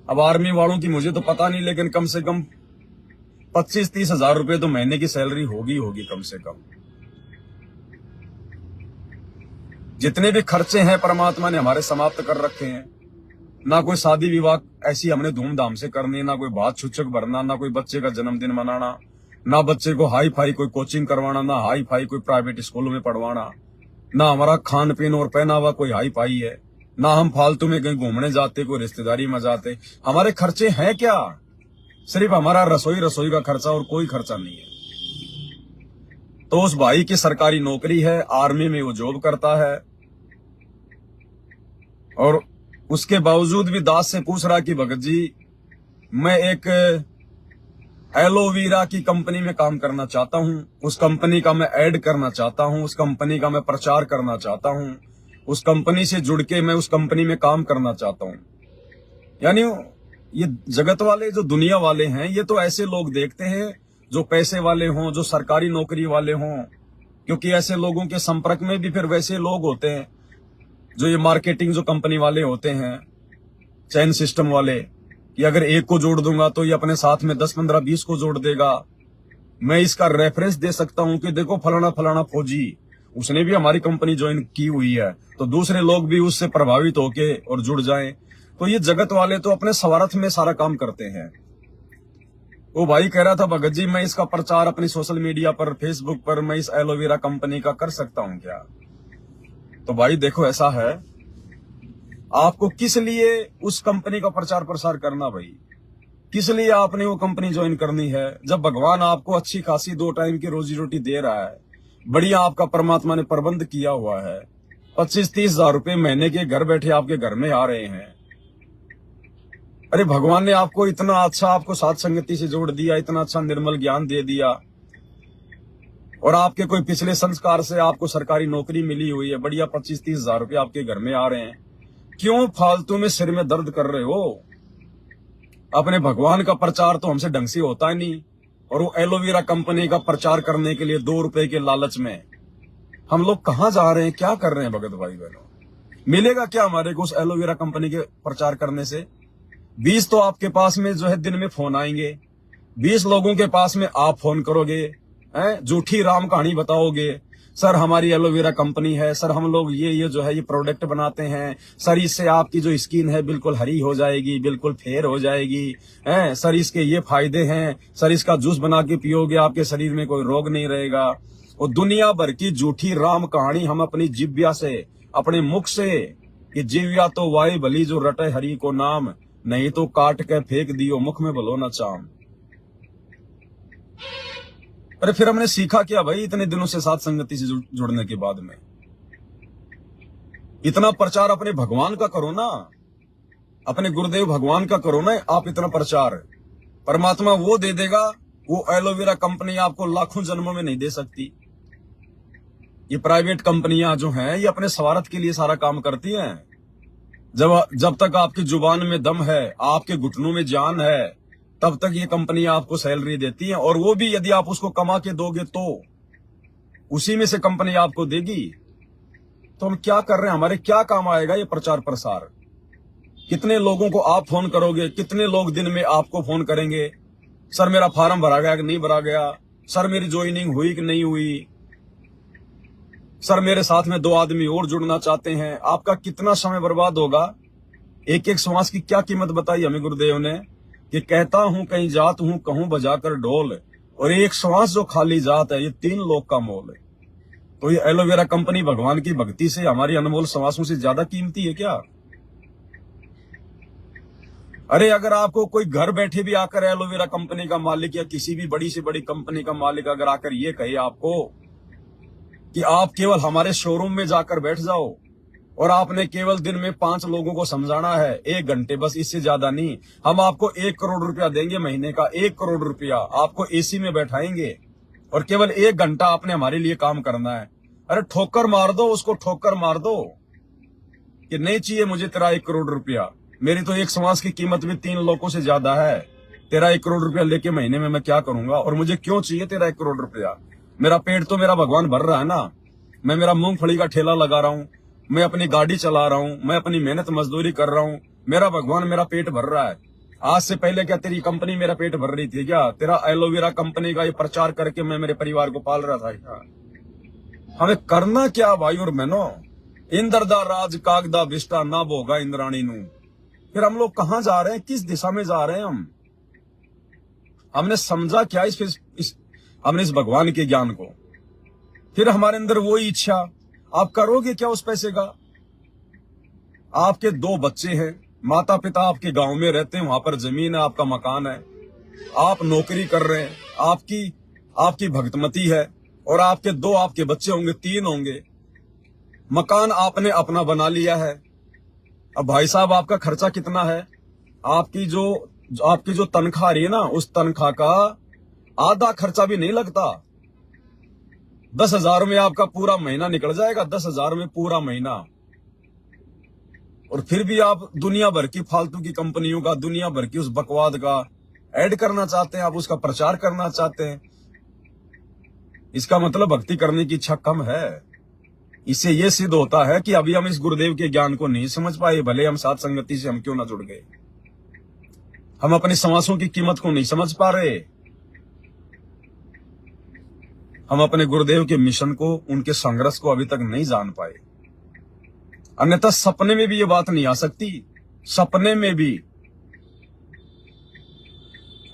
अब आर्मी वालों की मुझे तो पता नहीं, लेकिन कम से कम 25-30 हजार रुपए तो महीने की सैलरी होगी कम से कम। जितने भी खर्चे हैं परमात्मा ने हमारे समाप्त कर रखे हैं। ना कोई शादी विवाह ऐसी हमने धूमधाम से करनी, ना कोई बात छुच्छक भरना, ना कोई बच्चे का जन्मदिन मनाना, ना बच्चे को हाई फाई कोई कोचिंग करवाना, ना हाई फाई कोई प्राइवेट स्कूलों में पढ़वाना, ना हमारा खान पीन और पहनावा कोई हाई फाई है, ना हम फालतू में कहीं घूमने जाते, कोई रिश्तेदारी में जाते। हमारे खर्चे हैं क्या? सिर्फ हमारा रसोई का खर्चा और कोई खर्चा नहीं है। तो उस भाई की सरकारी नौकरी है, आर्मी में वो जॉब करता है, और उसके बावजूद भी दास से पूछ रहा कि भगत जी मैं एक एलोवेरा की कंपनी में काम करना चाहता हूं, उस कंपनी का मैं ऐड करना चाहता हूं, उस कंपनी का मैं प्रचार करना चाहता हूं, उस कंपनी से जुड़ के मैं उस कंपनी में काम करना चाहता हूं। यानी ये जगत वाले जो दुनिया वाले हैं, ये तो ऐसे लोग देखते हैं जो पैसे वाले हों, जो सरकारी नौकरी वाले हों, क्योंकि ऐसे लोगों के संपर्क में भी फिर वैसे लोग होते हैं जो ये मार्केटिंग जो कंपनी वाले होते हैं, चैन सिस्टम वाले, कि अगर एक को जोड़ दूंगा तो ये अपने साथ में 10, 15, 20 को जोड़ देगा। मैं इसका रेफरेंस दे सकता हूं कि देखो फलाना फलाना फौजी, उसने भी हमारी कंपनी ज्वाइन की हुई है, तो दूसरे लोग भी उससे प्रभावित होके और जुड़ जाएं। तो ये जगत वाले तो अपने स्वार्थ में सारा काम करते हैं। वो भाई कह रहा था भगत जी मैं इसका प्रचार अपनी सोशल मीडिया पर, फेसबुक पर मैं इस एलोवेरा कंपनी का कर सकता हूं क्या? तो भाई देखो ऐसा है, आपको किस लिए उस कंपनी का प्रचार प्रसार करना? भाई किस लिए आपने वो कंपनी ज्वाइन करनी है जब भगवान आपको अच्छी खासी 2 टाइम की रोजी रोटी दे रहा है, बढ़िया आपका परमात्मा ने प्रबंध किया हुआ है, 25-30 हजार रुपए महीने के घर बैठे आपके घर में आ रहे हैं। अरे भगवान ने आपको इतना अच्छा, आपको साथ संगति से जोड़ दिया, इतना अच्छा निर्मल ज्ञान दे दिया, और आपके कोई पिछले संस्कार से आपको सरकारी नौकरी मिली हुई है, बढ़िया 25-30 हजार रुपए आपके घर में आ रहे हैं। क्यों फालतू में सिर में दर्द कर रहे हो? अपने भगवान का प्रचार तो हमसे ढंग से होता ही नहीं, और वो एलोवेरा कंपनी का प्रचार करने के लिए 2 रुपए के लालच में हम लोग कहां जा रहे हैं, क्या कर रहे हैं? भगत भाई बहनों, मिलेगा क्या हमारे को उस एलोवेरा कंपनी के प्रचार करने से? 20 तो आपके पास में जो है दिन में फोन आएंगे, 20 लोगों के पास में आप फोन करोगे, झूठी राम कहानी बताओगे, सर हमारी एलोवेरा कंपनी है, सर हम लोग ये जो है ये प्रोडक्ट बनाते हैं, सर इससे आपकी जो स्किन है बिल्कुल हरी हो जाएगी, बिल्कुल फेयर हो जाएगी, सर इसके ये फायदे हैं, सर इसका जूस बना के पियोगे आपके शरीर में कोई रोग नहीं रहेगा। और दुनिया भर की झूठी राम कहानी हम अपनी जिह्वा से, अपने मुख से, कि जिह्वा तो वाई भली जो रटे हरि को नाम, नहीं तो काट के फेंक दियो मुख में भलो न चाम। अरे फिर हमने सीखा क्या भाई इतने दिनों से साथ संगति से जुड़ने के बाद में? इतना प्रचार अपने भगवान का करो ना, अपने गुरुदेव भगवान का करो ना आप इतना प्रचार। परमात्मा वो दे देगा, वो एलोवेरा कंपनी आपको लाखों जन्मों में नहीं दे सकती। ये प्राइवेट कंपनियां जो हैं ये अपने स्वार्थ के लिए सारा काम करती हैं। जब तक आपकी जुबान में दम है, आपके घुटनों में जान है, तब तक ये कंपनी आपको सैलरी देती है, और वो भी यदि आप उसको कमा के दोगे तो उसी में से कंपनी आपको देगी। तो हम क्या कर रहे हैं? हमारे क्या काम आएगा ये प्रचार प्रसार? कितने लोगों को आप फोन करोगे? कितने लोग दिन में आपको फोन करेंगे, सर मेरा फार्म भरा गया कि नहीं भरा गया, सर मेरी ज्वाइनिंग हुई कि नहीं हुई, सर मेरे साथ में 2 आदमी और जुड़ना चाहते हैं। आपका कितना समय बर्बाद होगा? एक एक श्वास की क्या कीमत बताई हमें गुरुदेव ने? कि कहता हूं कहीं जात हूं कहूं बजाकर ढोल, और एक श्वास जो खाली जात है ये 3 लोग का मोल है। तो ये एलोवेरा कंपनी भगवान की भक्ति से हमारी अनमोल श्वासों से ज्यादा कीमती है क्या? अरे अगर आपको कोई घर बैठे भी आकर एलोवेरा कंपनी का मालिक या किसी भी बड़ी से बड़ी कंपनी का मालिक अगर आकर ये कहे आपको कि आप केवल हमारे शोरूम में जाकर बैठ जाओ और आपने केवल दिन में 5 लोगों को समझाना है 1 घंटे, बस इससे ज्यादा नहीं, हम आपको 1 करोड़ रुपया देंगे महीने का, 1 करोड़ रुपया आपको एसी में बैठाएंगे और केवल 1 घंटा आपने हमारे लिए काम करना है। अरे ठोकर मार दो उसको, ठोकर मार दो कि नहीं चाहिए मुझे तेरा 1 करोड़ रुपया, मेरी तो एक श्वास की कीमत भी 3 लोगों से ज्यादा है, तेरा 1 करोड़ रुपया लेके महीने में मैं क्या करूंगा, और मुझे क्यों चाहिए तेरा 1 करोड़ रुपया? मेरा पेट तो मेरा भगवान भर रहा है ना, मैं मेरा मूंगफली का ठेला लगा रहा हूँ, मैं अपनी गाड़ी चला रहा हूँ, मैं अपनी मेहनत मजदूरी कर रहा हूँ, मेरा भगवान मेरा पेट भर रहा है। आज से पहले क्या तेरी कंपनी मेरा पेट भर रही थी क्या? तेरा एलोवेरा कंपनी का ये प्रचार करके मैं मेरे परिवार को पाल रहा था क्या? हमें करना क्या भाई और बहनों? इंद्रदा राज कागदा विष्टा ना भोगा इंद्राणी नू। फिर हम लोग कहां जा रहे हैं, किस दिशा में जा रहे हैं? हमने समझा क्या हमने इस भगवान के ज्ञान को? फिर हमारे अंदर वही इच्छा, आप करोगे क्या उस पैसे का? आपके 2 बच्चे हैं, माता पिता आपके गांव में रहते हैं, वहां पर जमीन है, आपका मकान है, आप नौकरी कर रहे हैं, आपकी भक्तमती है, और आपके 2 आपके बच्चे होंगे, 3 होंगे, मकान आपने अपना बना लिया है। अब भाई साहब आपका खर्चा कितना है? आपकी जो तनख्वाह आ रही है ना, उस तनख्वाह का आधा खर्चा भी नहीं लगता। 10,000 में आपका पूरा महीना निकल जाएगा, 10,000 में पूरा महीना। और फिर भी आप दुनिया भर की फालतू की कंपनियों का, दुनिया भर की उस बकवाद का ऐड करना चाहते हैं, आप उसका प्रचार करना चाहते हैं। इसका मतलब भक्ति करने की इच्छा कम है। इससे यह सिद्ध होता है कि अभी हम इस गुरुदेव के ज्ञान को नहीं समझ पाए, भले हम साथ संगति से हम क्यों ना जुड़ गए। हम अपनी श्वासों की कीमत को नहीं समझ पा रहे, हम अपने गुरुदेव के मिशन को, उनके संघर्ष को अभी तक नहीं जान पाए। अन्यथा सपने में भी ये बात नहीं आ सकती, सपने में भी।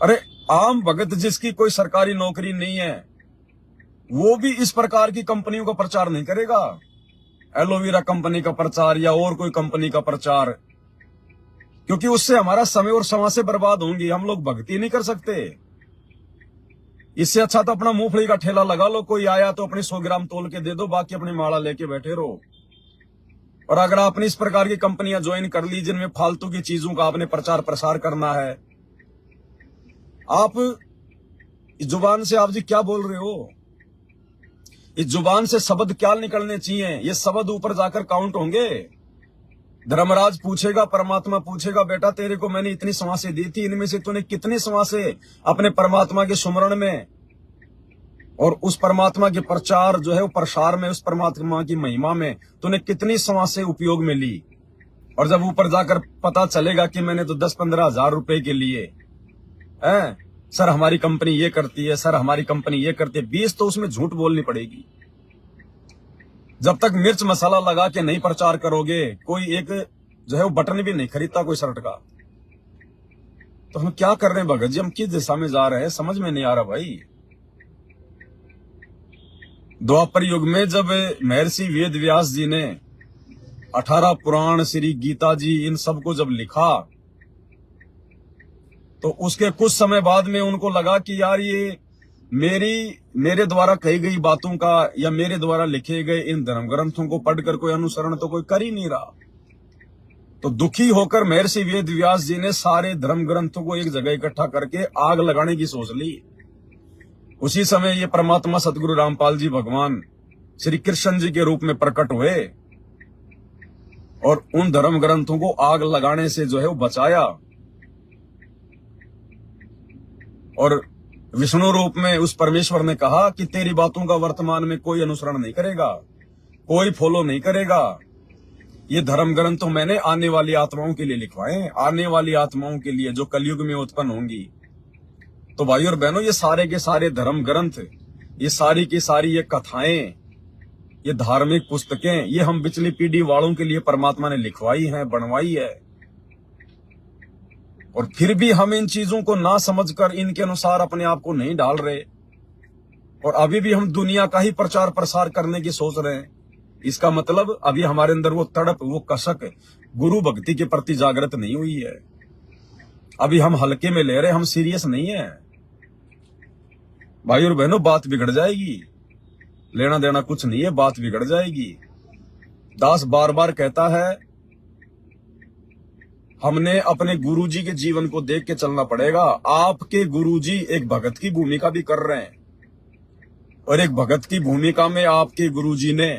अरे आम भगत जिसकी कोई सरकारी नौकरी नहीं है, वो भी इस प्रकार की कंपनियों का प्रचार नहीं करेगा, एलोवेरा कंपनी का प्रचार या और कोई कंपनी का प्रचार, क्योंकि उससे हमारा समय और समाज बर्बाद होंगी। हम लोग भक्ति नहीं कर सकते। इससे अच्छा तो अपना मूंगफली का ठेला लगा लो, कोई आया तो अपने 100 ग्राम तोल के दे दो, बाकी अपनी माला लेके बैठे रहो। और अगर आपने इस प्रकार की कंपनियां ज्वाइन कर ली जिनमें फालतू की चीजों का आपने प्रचार प्रसार करना है, आप इस जुबान से आप जी क्या बोल रहे हो? इस जुबान से शब्द क्या निकलने चाहिए? ये शब्द ऊपर जाकर काउंट होंगे। धर्मराज पूछेगा, परमात्मा पूछेगा, बेटा तेरे को मैंने इतनी श्वासें दी थी, इनमें से तूने कितनी श्वासें अपने परमात्मा के सुमरण में और उस परमात्मा के प्रचार जो है वो प्रसार में, उस परमात्मा की महिमा में तूने कितनी श्वासें उपयोग में ली? और जब ऊपर जाकर पता चलेगा कि मैंने तो 10-15 हजार रुपए के लिए सर हमारी कंपनी ये करती है, सर हमारी कंपनी ये करती है, 20 तो उसमें झूठ बोलनी पड़ेगी। जब तक मिर्च मसाला लगा के नहीं प्रचार करोगे, कोई एक जो है वो बटन भी नहीं खरीदता कोई शर्ट का। तो हम क्या कर रहे हैं भगत जी? हम किस दिशा में जा रहे हैं समझ में नहीं आ रहा भाई। द्वापर युग में जब महर्षि वेद व्यास जी ने 18 पुराण, श्री गीता जी, इन सब को जब लिखा, तो उसके कुछ समय बाद में उनको लगा कि यार ये मेरे द्वारा कही गई बातों का या मेरे द्वारा लिखे गए इन धर्म ग्रंथों को पढ़कर कोई अनुसरण तो कोई कर ही नहीं रहा। तो दुखी होकर महर्षि वेद व्यास जी ने सारे धर्म ग्रंथों को एक जगह इकट्ठा करके आग लगाने की सोच ली। उसी समय ये परमात्मा सतगुरु रामपाल जी भगवान श्री कृष्ण जी के रूप में प्रकट हुए और उन धर्म ग्रंथों को आग लगाने से जो है वो बचाया। और विष्णु रूप में उस परमेश्वर ने कहा कि तेरी बातों का वर्तमान में कोई अनुसरण नहीं करेगा, कोई फॉलो नहीं करेगा। ये धर्म ग्रंथ तो मैंने आने वाली आत्माओं के लिए लिखवाए, आने वाली आत्माओं के लिए जो कलयुग में उत्पन्न होंगी। तो भाई और बहनों, ये सारे के सारे धर्म ग्रंथ, ये सारी की सारी ये कथाएं, ये धार्मिक पुस्तकें, ये हम पिछली पीढ़ी वालों के लिए परमात्मा ने लिखवाई हैं, बनवाई है। और फिर भी हम इन चीजों को ना समझकर इनके अनुसार अपने आप को नहीं डाल रहे, और अभी भी हम दुनिया का ही प्रचार प्रसार करने की सोच रहे हैं। इसका मतलब अभी हमारे अंदर वो तड़प, वो कसक गुरु भक्ति के प्रति जागृत नहीं हुई है। अभी हम हल्के में ले रहे, हम सीरियस नहीं है। भाई और बहनों, बात बिगड़ जाएगी। लेना देना कुछ नहीं है, बात बिगड़ जाएगी। दास बार बार कहता है हमने अपने गुरुजी के जीवन को देख के चलना पड़ेगा। आपके गुरुजी एक भगत की भूमिका भी कर रहे हैं, और एक भगत की भूमिका में आपके गुरुजी ने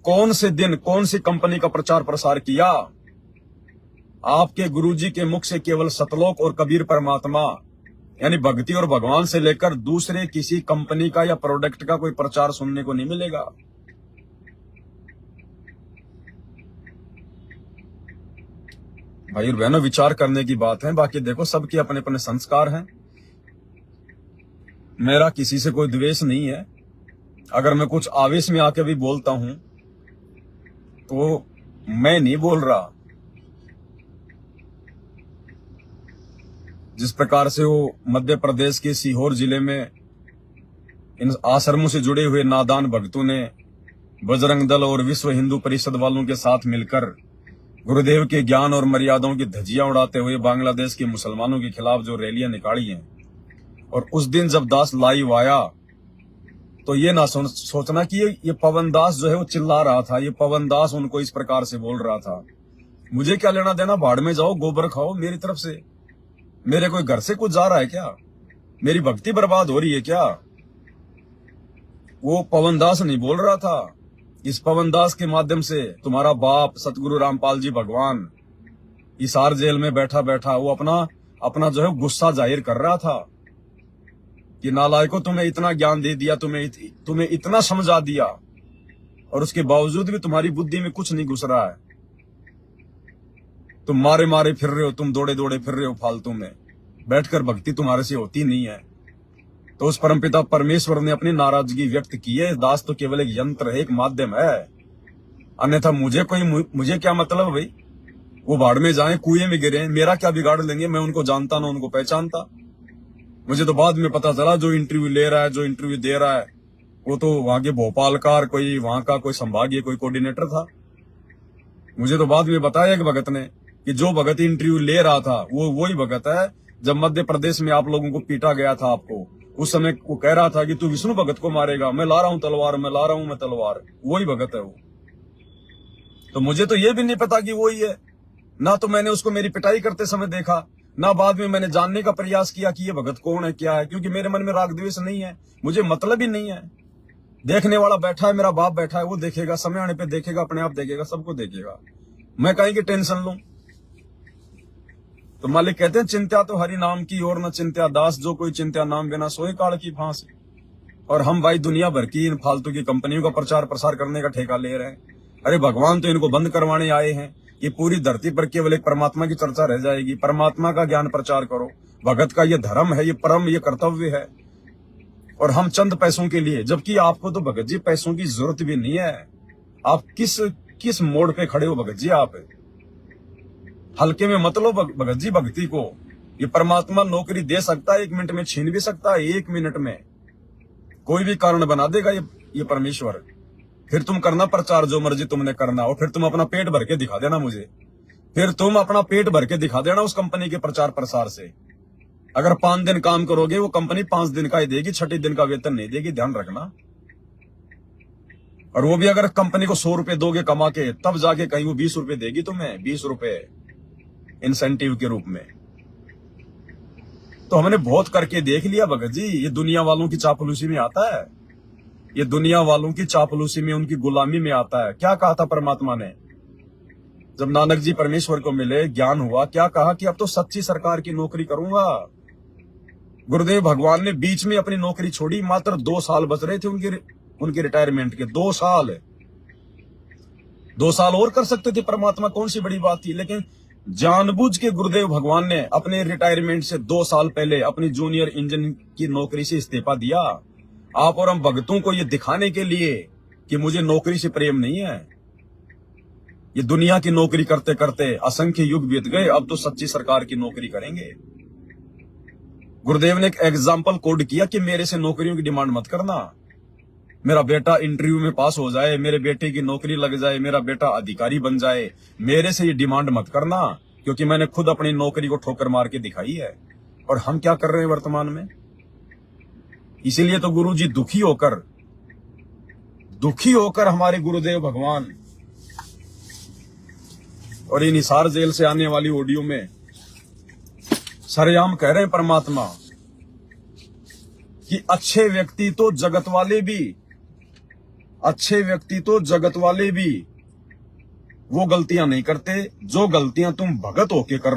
कौन से दिन कौन सी कंपनी का प्रचार प्रसार किया? आपके गुरुजी के मुख से केवल सतलोक और कबीर परमात्मा यानी भक्ति और भगवान से लेकर दूसरे किसी कंपनी का या प्रोडक्ट का कोई प्रचार सुनने को नहीं मिलेगा। भाई और बहनों, विचार करने की बात है। बाकी देखो, सबके अपने अपने संस्कार हैं। मेरा किसी से कोई द्वेष नहीं है। अगर मैं कुछ आवेश में आके भी बोलता हूं तो मैं नहीं बोल रहा। जिस प्रकार से वो मध्य प्रदेश के सीहोर जिले में इन आश्रमों से जुड़े हुए नादान भक्तों ने बजरंग दल और विश्व हिंदू परिषद वालों के साथ मिलकर गुरुदेव के ज्ञान और मर्यादाओं की धज्जियां उड़ाते हुए बांग्लादेश के मुसलमानों के खिलाफ जो रैलियां निकाली हैं, और उस दिन जब दास लाइव आया तो ये ना सोचना कि ये पवन दास जो है वो चिल्ला रहा था, ये पवन दास उनको इस प्रकार से बोल रहा था। मुझे क्या लेना देना, भाड़ में जाओ, गोबर खाओ। मेरी तरफ से मेरे कोई घर से कुछ जा रहा है क्या? मेरी भक्ति बर्बाद हो रही है क्या? वो पवन दास नहीं बोल रहा था। इस पवन दास के माध्यम से तुम्हारा बाप सतगुरु रामपाल जी भगवान हिसार जेल में बैठा बैठा वो अपना जो है गुस्सा जाहिर कर रहा था कि नालायकों, तुम्हें इतना ज्ञान दे दिया, तुम्हें इतना समझा दिया, और उसके बावजूद भी तुम्हारी बुद्धि में कुछ नहीं घुस रहा है। तुम मारे मारे फिर रहे हो, तुम दौड़े दौड़े फिर रहे हो फालतू में। बैठकर भक्ति तुम्हारे से होती नहीं है। तो उस परमपिता परमेश्वर ने अपनी नाराजगी व्यक्त की है। दास तो केवल एक यंत्र है, एक माध्यम है। अन्यथा मुझे क्या मतलब भाई? वो भाड़ में जाएं, कुएं में गिरे, मेरा क्या बिगाड़ लेंगे? मैं उनको जानता ना उनको पहचानता। मुझे तो बाद में पता चला जो इंटरव्यू ले रहा है, जो इंटरव्यू दे रहा है, वो तो वहां के भोपाल का कोई, वहां का कोई संभागीय कोई कोऑर्डिनेटर था। मुझे तो बाद में बताया एक भगत ने कि जो भगत इंटरव्यू ले रहा था वो वही भगत है जब मध्य प्रदेश में आप लोगों को पीटा गया था आपको। उस समय वो कह रहा था कि तू विष्णु भगत को मारेगा, मैं ला रहा हूं तलवार, मैं ला रहा हूं मैं तलवार। वही भगत है वो। तो मुझे तो ये भी नहीं पता कि वही है। ना तो मैंने उसको मेरी पिटाई करते समय देखा, ना बाद में मैंने जानने का प्रयास किया कि ये भगत कौन है, क्या है, क्योंकि मेरे मन में राग द्वेष नहीं है, मुझे मतलब ही नहीं है। देखने वाला बैठा है, मेरा बाप बैठा है, वो देखेगा, समय आने पे देखेगा, अपने आप देखेगा, सबको देखेगा। मैं कहीं की टेंशन लूं? तो मालिक कहते हैं, चिंत्या तो हरि नाम की और न चिंत्या दास, जो कोई चिंत्या नाम बिना सोए काल की फांस। और हम भाई दुनिया भर की इन फालतू की कंपनियों का प्रचार प्रसार करने का ठेका ले रहे हैं। अरे भगवान तो इनको बंद करवाने आए हैं। ये पूरी धरती पर केवल एक परमात्मा की चर्चा रह जाएगी। परमात्मा का ज्ञान प्रचार करो। भगत का ये धर्म है, ये परम, ये कर्तव्य है। और हम चंद पैसों के लिए, जबकि आपको तो भगत जी पैसों की जरूरत भी नहीं है। आप किस मोड़ पे खड़े हो भगत जी? आप हल्के में मत लो भगत जी भक्ति को। ये परमात्मा नौकरी दे सकता है, 1 मिनट में छीन भी सकता है। 1 मिनट में कोई भी कारण बना देगा ये परमेश्वर। फिर तुम करना प्रचार जो मर्जी तुमने करना हो, फिर तुम अपना पेट भर के दिखा देना मुझे। फिर तुम अपना पेट भर के दिखा देना उस कंपनी के प्रचार प्रसार से। अगर 5 दिन काम करोगे, वो कंपनी 5 दिन का ही देगी, 6 दिन का वेतन नहीं देगी, ध्यान रखना। और वो भी अगर कंपनी को 100 रुपए दोगे कमा के, तब जाके कहीं वो 20 रुपए देगी तुम्हें, 20 रुपए इंसेंटिव के रूप में। तो हमने बहुत करके देख लिया भगत जी। ये दुनिया वालों की चापलूसी में आता है, ये दुनिया वालों की चापलूसी में, उनकी गुलामी में आता है। क्या कहा था परमात्मा ने जब नानक जी परमेश्वर को मिले, ज्ञान हुआ? क्या कहा कि अब तो सच्ची सरकार की नौकरी करूंगा। गुरुदेव भगवान ने बीच में अपनी नौकरी छोड़ी। मात्र 2 साल बच रहे थे उनके रिटायरमेंट के। 2 साल 2 साल और कर सकते थे परमात्मा, कौन सी बड़ी बात थी। लेकिन जानबूझ के गुरुदेव भगवान ने अपने रिटायरमेंट से 2 साल पहले अपनी जूनियर इंजन की नौकरी से इस्तीफा दिया। आप और हम भक्तों को ये दिखाने के लिए कि मुझे नौकरी से प्रेम नहीं है। ये दुनिया की नौकरी करते करते असंख्य युग बीत गए, अब तो सच्ची सरकार की नौकरी करेंगे। गुरुदेव ने एक एग्जाम्पल कोड किया कि मेरे से नौकरियों की डिमांड मत करना। मेरा बेटा इंटरव्यू में पास हो जाए, मेरे बेटे की नौकरी लग जाए, मेरा बेटा अधिकारी बन जाए, मेरे से ये डिमांड मत करना, क्योंकि मैंने खुद अपनी नौकरी को ठोकर मार के दिखाई है। और हम क्या कर रहे हैं वर्तमान में? इसीलिए तो गुरु जी दुखी होकर हमारे गुरुदेव भगवान और इन हिसार जेल से आने वाली ऑडियो में सरेआम कह रहे हैं परमात्मा कि अच्छे व्यक्ति तो जगत वाले भी वो गलतियां नहीं करते जो गलतियां तुम भगत होके कर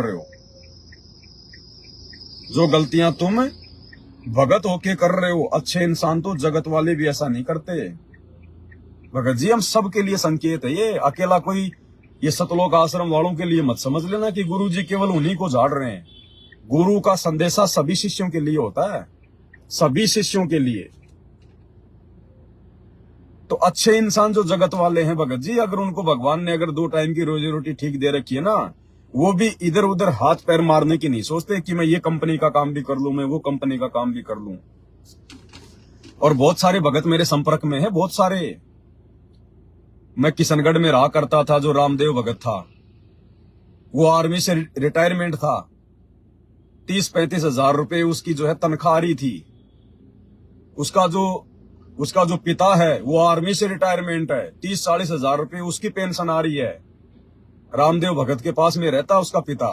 रहे हो। अच्छे इंसान तो जगत वाले भी ऐसा नहीं करते। भगत जी, हम सबके लिए संकेत है ये, अकेला कोई ये सतलोक आश्रम वालों के लिए मत समझ लेना कि गुरु जी केवल उन्हीं को झाड़ रहे हैं। गुरु का संदेशा सभी शिष्यों के लिए होता है, सभी शिष्यों के लिए। तो अच्छे इंसान जो जगत वाले हैं भगत जी, अगर उनको भगवान ने अगर 2 टाइम की रोजी रोटी ठीक दे रखी है ना, वो भी इधर उधर हाथ पैर मारने की नहीं सोचते कि मैं ये कंपनी का काम भी कर लूं, मैं वो कंपनी का काम भी कर लूं। और बहुत सारे भगत मेरे संपर्क में है, बहुत सारे। मैं किशनगढ़ में रहा करता था, जो रामदेव भगत था, वो आर्मी से रिटायरमेंट था, 30-35 हजार रुपए उसकी जो है तनख्वाह आ रही थी। उसका जो पिता है वो आर्मी से रिटायरमेंट है, 30-40 हजार रुपए उसकी पेंशन आ रही है। रामदेव भगत के पास में रहता उसका पिता,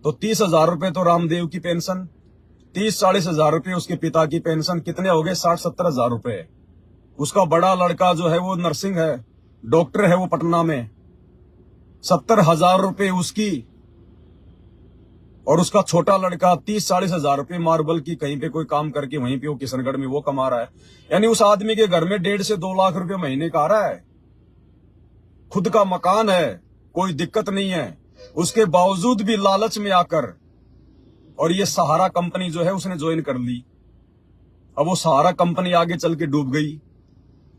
तो 30 हजार रुपए तो रामदेव की पेंशन, 30-40 हजार रुपए उसके पिता की पेंशन, कितने हो गए? 60-70 हजार रुपए। उसका बड़ा लड़का जो है वो नर्सिंग है, डॉक्टर है वो पटना में, 70 हजार रुपए उसकी। और उसका छोटा लड़का 30-40 हजार रुपए मार्बल की कहीं पे कोई काम करके वहीं पे वो किशनगढ़ में वो कमा रहा है। यानी उस आदमी के घर में 1.5 से 2 लाख रुपए महीने का आ रहा है, खुद का मकान है, कोई दिक्कत नहीं है। उसके बावजूद भी लालच में आकर और ये सहारा कंपनी जो है उसने ज्वाइन कर ली। अब वो सहारा कंपनी आगे चल के डूब गई।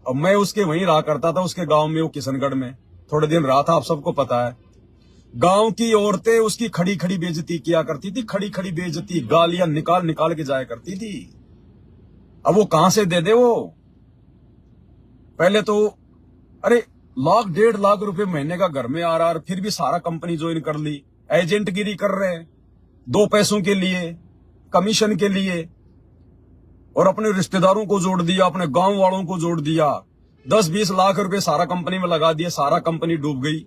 अब मैं उसके वहीं रहा करता था, उसके गांव में, वो किशनगढ़ में थोड़े दिन रहा था, आप सबको पता है। गांव की औरतें उसकी खड़ी खड़ी बेइज्जती किया करती थी, खड़ी खड़ी बेइज्जती, गालियां निकाल निकाल के जाया करती थी। अब वो कहां से दे वो? पहले तो अरे 1.5 लाख रुपए महीने का घर में आ रहा, फिर भी सारा कंपनी ज्वाइन कर ली। एजेंटगिरी कर रहे हैं 2 पैसों के लिए, कमीशन के लिए, और अपने रिश्तेदारों को जोड़ दिया, अपने गांव वालों को जोड़ दिया। 10-20 लाख रुपए सारा कंपनी में लगा दिए, सारा कंपनी डूब गई।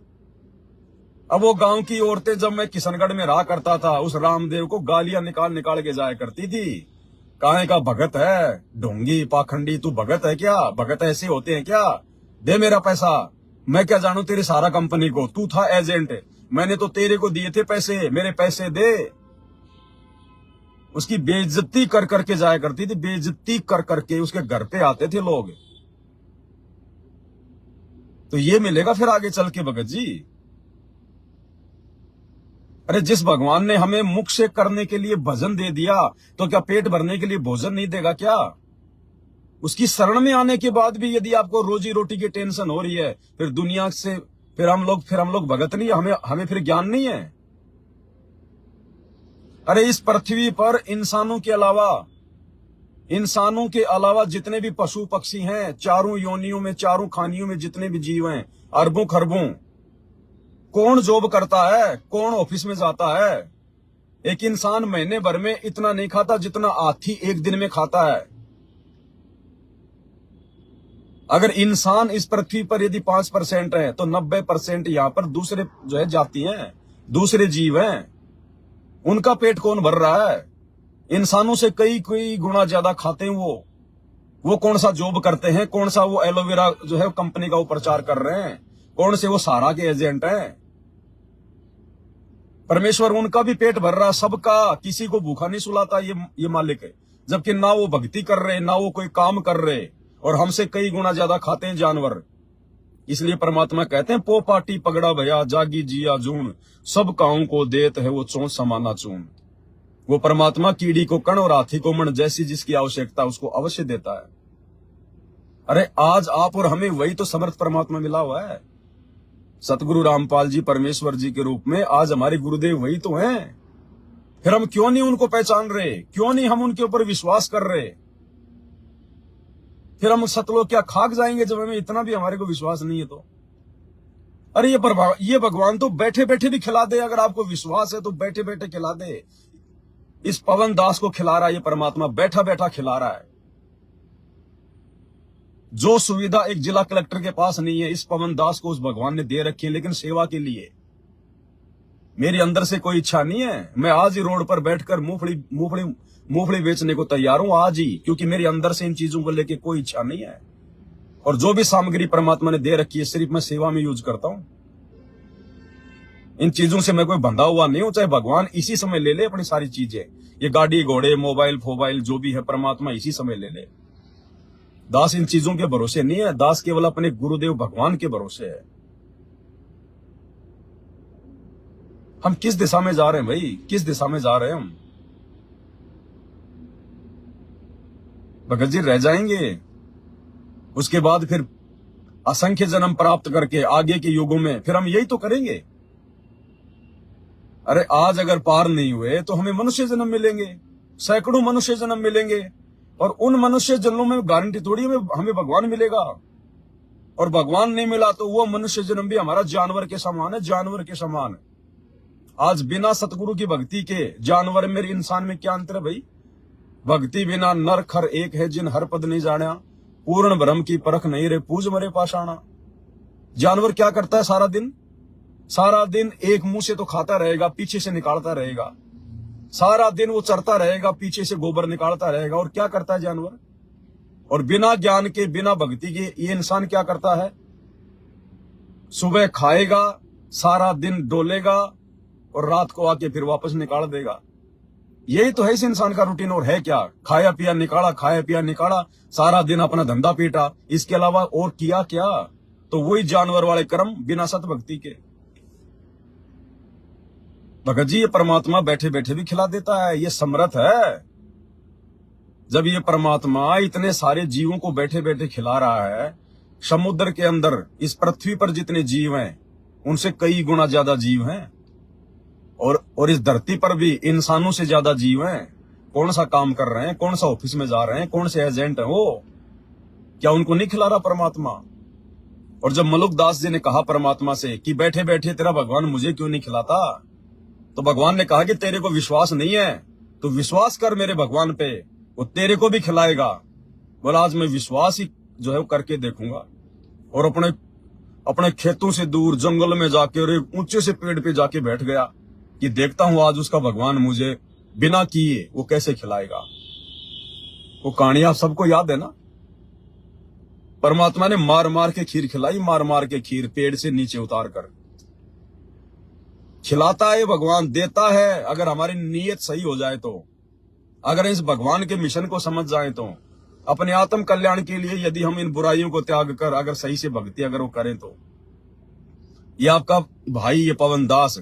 अब वो गांव की औरतें, जब मैं किशनगढ़ में रहा करता था, उस रामदेव को गालियां निकाल निकाल के जाया करती थी। काहे का भगत है, ढोंगी पाखंडी, तू भगत है क्या? भगत ऐसे होते हैं क्या? दे मेरा पैसा, मैं क्या जानू तेरी सारा कंपनी को, तू था एजेंट, मैंने तो तेरे को दिए थे पैसे, मेरे पैसे दे। उसकी बेइज्जती कर करके जाया करती थी, बेइज्जती कर करके उसके घर पे आते थे लोग। तो ये मिलेगा फिर आगे चल के भगत जी। अरे जिस भगवान ने हमें मुख से करने के लिए भजन दे दिया, तो क्या पेट भरने के लिए भोजन नहीं देगा क्या? उसकी शरण में आने के बाद भी यदि आपको रोजी रोटी की टेंशन हो रही है, फिर दुनिया से फिर हम लोग भगत नहीं, हमें फिर ज्ञान नहीं है। अरे इस पृथ्वी पर इंसानों के अलावा जितने भी पशु पक्षी हैं, चारों योनियों में, चारों खानियों में जितने भी जीव हैं, अरबों खरबों, कौन जॉब करता है, कौन ऑफिस में जाता है? एक इंसान महीने भर में इतना नहीं खाता जितना हाथी एक दिन में खाता है। अगर इंसान इस पृथ्वी पर यदि 5% है, तो 90% यहाँ पर दूसरे जो है जाति हैं, दूसरे जीव हैं। उनका पेट कौन भर रहा है? इंसानों से कई गुना ज्यादा खाते हैं वो कौन सा जॉब करते हैं, कौन सा वो एलोवेरा जो है कंपनी का वो प्रचार कर रहे हैं, कौन से वो सहारा के एजेंट हैं? परमेश्वर उनका भी पेट भर रहा, सबका, किसी को भूखा नहीं सुलाता ये मालिक है। जबकि ना वो भक्ति कर रहे, ना वो कोई काम कर रहे, और हमसे कई गुना ज्यादा खाते हैं जानवर। इसलिए परमात्मा कहते हैं, पो पाटी पगड़ा भया जागी जिया जून, सब काऊ को देत है वो चोंच समाना चून। वो परमात्मा कीड़ी को कण और हाथी को मण, जैसी जिसकी आवश्यकता उसको अवश्य देता है। अरे आज आप और हमें वही तो समर्थ परमात्मा मिला हुआ है। सतगुरु रामपाल जी परमेश्वर जी के रूप में आज हमारे गुरुदेव वही तो हैं। फिर हम क्यों नहीं उनको पहचान रहे, क्यों नहीं हम उनके ऊपर विश्वास कर रहे? फिर हम सतलोक क्या खाक जाएंगे जब हमें इतना भी हमारे को विश्वास नहीं है तो? अरे ये भगवान तो बैठे बैठे भी खिला दे। अगर आपको विश्वास है तो बैठे बैठे खिला दे। इस पवन दास को खिला रहा है ये परमात्मा, बैठा बैठा खिला रहा है। जो सुविधा एक जिला कलेक्टर के पास नहीं है, इस पवन दास को उस भगवान ने दे रखी है, लेकिन सेवा के लिए। मेरी अंदर से कोई इच्छा नहीं है, मैं आज ही रोड पर बैठकर मूंगफली बेचने को तैयार हूं आज ही, क्योंकि मेरे अंदर से इन चीजों को लेके कोई इच्छा नहीं है। और जो भी सामग्री परमात्मा ने दे रखी है सिर्फ मैं सेवा में यूज करता हूं। इन चीजों से मैं कोई बंधा हुआ नहीं हूं। चाहे भगवान इसी समय ले ले अपनी सारी चीजें, ये गाड़ी घोड़े मोबाइल फोबाइल जो भी है, परमात्मा इसी समय ले ले। दास इन चीजों के भरोसे नहीं है, दास केवल अपने गुरुदेव भगवान के भरोसे है। हम किस दिशा में जा रहे हैं भाई, किस दिशा में जा रहे हैं हम? भगत जी रह जाएंगे, उसके बाद फिर असंख्य जन्म प्राप्त करके आगे के युगों में फिर हम यही तो करेंगे। अरे आज अगर पार नहीं हुए तो हमें मनुष्य जन्म मिलेंगे, सैकड़ों मनुष्य जन्म मिलेंगे, और उन मनुष्य जन्मों में गारंटी थोड़ी हमें भगवान मिलेगा। और भगवान नहीं मिला तो वो मनुष्य जन्म भी हमारा जानवर के समान है, जानवर के समान। आज बिना सतगुरु की भक्ति के जानवर मेरे इंसान में क्या अंतर है भाई? भक्ति बिना नर खर एक है, जिन हर पद नहीं जाना, पूर्ण ब्रह्म की परख नहीं रे, पूज मरे पाषाणा। जानवर क्या करता है सारा दिन? सारा दिन एक मुंह से तो खाता रहेगा, पीछे से निकालता रहेगा। सारा दिन वो चरता रहेगा, पीछे से गोबर निकालता रहेगा। और क्या करता है जानवर? और बिना ज्ञान के बिना भक्ति के ये इंसान क्या करता है? सुबह खाएगा, सारा दिन डोलेगा, और रात को आके फिर वापस निकाल देगा। यही तो है इस इंसान का रूटीन। और है क्या? खाया पिया निकाला, खाया पिया निकाला, सारा दिन अपना धंधा पीटा, इसके अलावा और किया क्या? तो वही जानवर वाले कर्म बिना सत भक्ति के। भगत जी ये परमात्मा बैठे बैठे भी खिला देता है, ये समर्थ है। जब ये परमात्मा इतने सारे जीवों को बैठे बैठे खिला रहा है, समुद्र के अंदर इस पृथ्वी पर जितने जीव हैं उनसे कई गुना ज्यादा जीव हैं, और इस धरती पर भी इंसानों से ज्यादा जीव हैं। कौन सा काम कर रहे हैं, कौन सा ऑफिस में जा रहे हैं, कौन से एजेंट हैं वो? क्या उनको नहीं खिला रहा परमात्मा? और जब मलुक दास जी ने कहा परमात्मा से कि बैठे बैठे तेरा भगवान मुझे क्यों नहीं खिलाता, तो भगवान ने कहा कि तेरे को विश्वास नहीं है, तो विश्वास कर मेरे भगवान पे, वो तेरे को भी खिलाएगा। बोला आज मैं विश्वास ही जो है वो करके देखूंगा। और अपने खेतों से दूर जंगल में जाके और एक ऊंचे से पेड़ पे जाके बैठ गया कि देखता हूं आज उसका भगवान मुझे बिना किए वो कैसे खिलाएगा। वो कहानी आप सबको याद है ना? परमात्मा ने मार मार के खीर खिलाई, मार मार के खीर पेड़ से नीचे उतार कर खिलाता है भगवान, देता है। अगर हमारी नीयत सही हो जाए तो, अगर इस भगवान के मिशन को समझ जाए तो, अपने आत्म कल्याण के लिए यदि हम इन बुराइयों को त्याग कर अगर सही से भक्ति अगर वो करें तो, ये आपका भाई ये पवन दास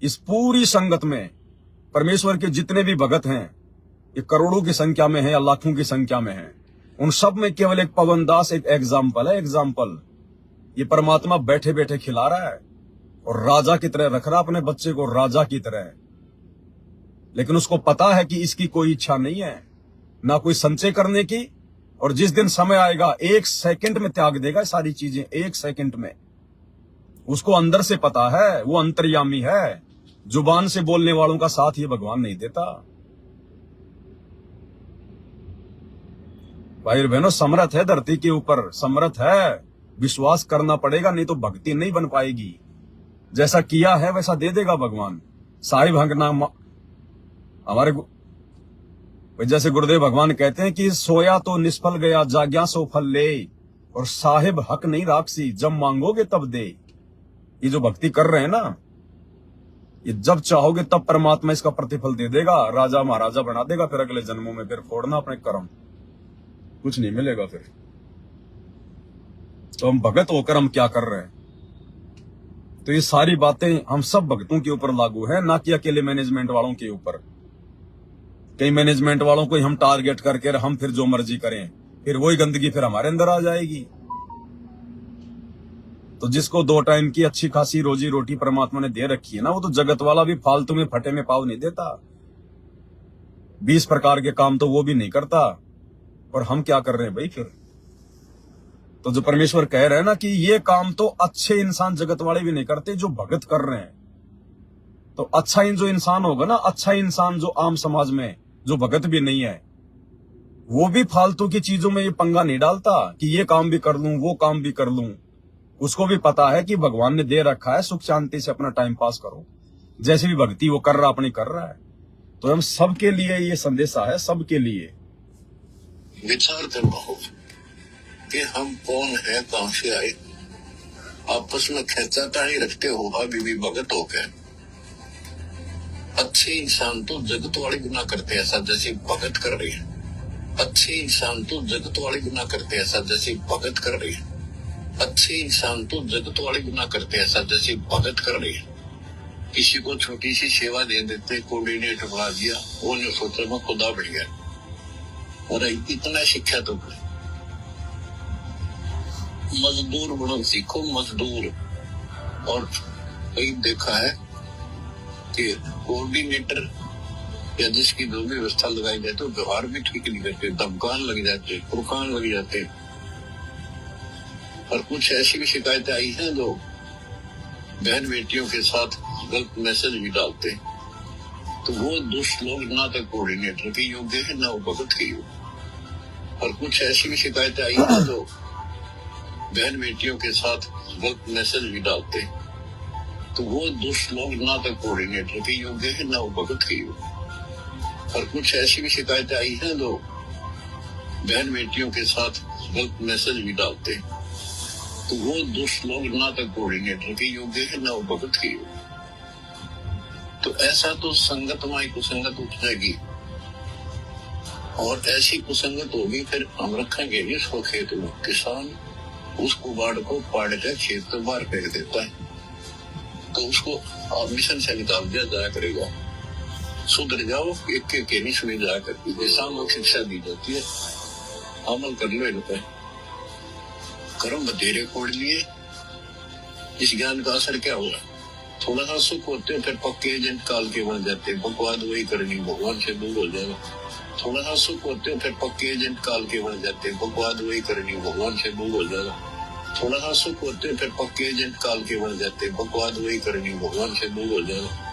इस पूरी संगत में परमेश्वर के जितने भी भगत हैं, ये करोड़ों की संख्या में है या लाखों की संख्या में है, उन सब में केवल एक पवन दास एक एग्जाम्पल है। एग्जाम्पल ये परमात्मा बैठे बैठे खिला रहा है और राजा की तरह रख रहा अपने बच्चे को, राजा की तरह। लेकिन उसको पता है कि इसकी कोई इच्छा नहीं है, ना कोई संचय करने की। और जिस दिन समय आएगा 1 सेकंड में त्याग देगा सारी चीजें, 1 सेकंड में। उसको अंदर से पता है, वो अंतर्यामी है। जुबान से बोलने वालों का साथ ये भगवान नहीं देता। भाई और बहनों, समर्थ है धरती के ऊपर, समर्थ है। विश्वास करना पड़ेगा, नहीं तो भक्ति नहीं बन पाएगी। जैसा किया है वैसा दे देगा भगवान। साहिब हंगना हमारे जैसे गुरुदेव भगवान कहते हैं कि सोया तो निष्फल गया, जाग्या सो फल ले, और साहिब हक नहीं राक्षसी, जब मांगोगे तब दे। ये जो भक्ति कर रहे हैं ना, ये जब चाहोगे तब परमात्मा इसका प्रतिफल दे देगा, राजा महाराजा बना देगा। फिर अगले जन्मों में फिर फोड़ना अपने कर्म, कुछ नहीं मिलेगा फिर। तो हम भगत होकर हम क्या कर रहे हैं? तो ये सारी बातें हम सब भक्तों के ऊपर लागू है, ना कि अकेले मैनेजमेंट वालों के ऊपर। कई मैनेजमेंट वालों को हम टारगेट करके हम फिर जो मर्जी करें, फिर वही गंदगी फिर हमारे अंदर आ जाएगी। तो जिसको 2 टाइम की अच्छी खासी रोजी रोटी परमात्मा ने दे रखी है ना, वो तो जगत वाला भी फालतू में फटे में पाव नहीं देता। 20 प्रकार के काम तो वो भी नहीं करता, और हम क्या कर रहे हैं भाई फिर? तो जो परमेश्वर कह रहे हैं ना कि ये काम तो अच्छे इंसान जगत वाले भी नहीं करते जो भगत कर रहे हैं। तो अच्छा जो इंसान होगा ना, अच्छा इंसान जो आम समाज में जो भगत भी नहीं है, वो भी फालतू की चीजों में ये पंगा नहीं डालता कि ये काम भी कर लूं वो काम भी कर लूं। उसको भी पता है कि भगवान ने दे रखा है, सुख शांति से अपना टाइम पास करो। जैसे भी भक्ति वो कर रहा अपनी कर रहा है। तो हम सबके लिए ये संदेशा है, सबके लिए विचार कर पाओ कि हम कौन है, कहां से आए। आपस में खेचातानी रखते हो अभी भी भगत हो गए। अच्छे इंसान तो जगत वाले गुनाह करते ऐसा जैसे भगत कर रही है। अच्छे इंसान तो जगत वाले गुनाह करते ऐसा जैसे भगत कर रही है। अच्छे इंसान तो जगत वाले गुनाह करते ऐसा जैसे भगत कर रही है। किसी को छोटी सी सेवा दे देते, कोऑर्डिनेटर बना दिया, वो नहीं सोचा मैं खुदा बढ़ गया। और इतना शिक्षा तो मजदूर बनो, सीखो मजदूर। और कई देखा है कि कोऑर्डिनेटर या जिसकी जो भी व्यवस्था लगाई जाए तो व्यवहार भी ठीक नहीं करते, धमकान लग जाते, कुरकान लग जाते। और कुछ ऐसी भी शिकायतें आई हैं जो बहन बेटियों के साथ गलत मैसेज भी डालते। तो वो दुष्ट लोग ना तो कोऑर्डिनेटर के योग्य है ना वो भगत के योग्य। और कुछ ऐसी भी शिकायतें आई हैं जो बहन बेटियों के साथ गलत मैसेज भी डालते। तो वो दुष्ट लोग ना तो कोऑर्डिनेटर के योग्य है ना वो भगत के योग्य। और कुछ ऐसी भी शिकायतें आई हैं जो बहन बेटियों के साथ गलत मैसेज भी डालते। तो वो दुष्ट लोग ना तो कोऑर्डिनेटर के योग्य है ना वो भगत के योग्य। तो ऐसा तो संगत में कुसंगत उठ जाएगी, और ऐसी कुसंगत होगी फिर हम रखेंगे इसको खेत में। किसान उस कुबाड़ को पाड़ कर खेत से बाहर फेंक देता है, तो उसको आप मिशन से निकाल दिया जाया करेगा। सुधर जाओ, एक के नहीं सुनी जाया करती है। सामूहिक शिक्षा दी जाती है, अमल कर लो इन पे। कर्म बतेरे कोड़ लिए, इस ज्ञान का असर क्या हुआ? थोड़ा सा सुख होते फिर पक्के एजेंट काल के बन जाते। बकवाद वही करनी, भगवान से दूर हो जाएगा। थोड़ा सा सुख होते फिर पक्के एजेंट काल के बन जाते। बकवाद वही करनी, भगवान से दूर हो जाएगा। थोड़ा सा सुख होते फिर पक्के एजेंट काल के बन जाते। बकवाद वही करनी, भगवान से दूर हो जाएगा।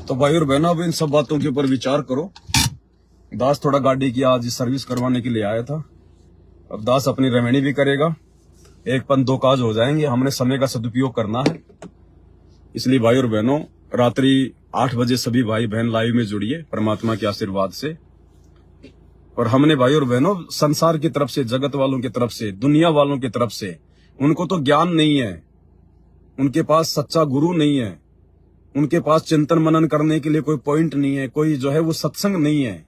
तो भाई और बहनों, अब इन सब बातों के ऊपर विचार करो। दास थोड़ा गाड़ी की आज सर्विस करवाने के लिए आया था। अब दास अपनी रेमेडी भी करेगा, एक पन दो काज हो जाएंगे। हमने समय का सदुपयोग करना है। इसलिए भाई और बहनों, रात्रि 8 बजे सभी भाई बहन लाइव में जुड़िए परमात्मा के आशीर्वाद से। और हमने भाई और बहनों संसार की तरफ से, जगत वालों की तरफ से, दुनिया वालों की तरफ से, उनको तो ज्ञान नहीं है, उनके पास सच्चा गुरु नहीं है, उनके पास चिंतन मनन करने के लिए कोई पॉइंट नहीं है, कोई जो है वो सत्संग नहीं है।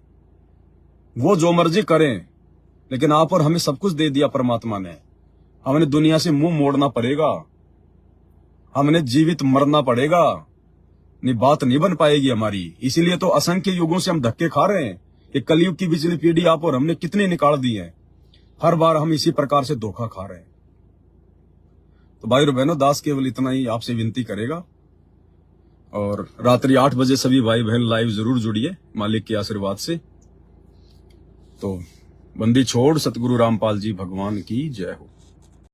वो जो मर्जी करें, लेकिन आप और हमें सब कुछ दे दिया परमात्मा ने। हमने दुनिया से मुंह मोड़ना पड़ेगा, हमने जीवित मरना पड़ेगा, नहीं बात नहीं बन पाएगी हमारी। इसीलिए तो असंख्य युगों से हम धक्के खा रहे हैं कि कलयुग की बिजली पीढ़ी आप और हमने कितनी निकाल दी है। हर बार हम इसी प्रकार से धोखा खा रहे हैं। तो भाई और बहनों, दास केवल इतना ही आपसे विनती करेगा। और रात्रि 8 बजे सभी भाई बहन लाइव जरूर जुड़िए मालिक के आशीर्वाद से। तो बंदी छोड़ सतगुरु रामपाल जी भगवान की जय हो।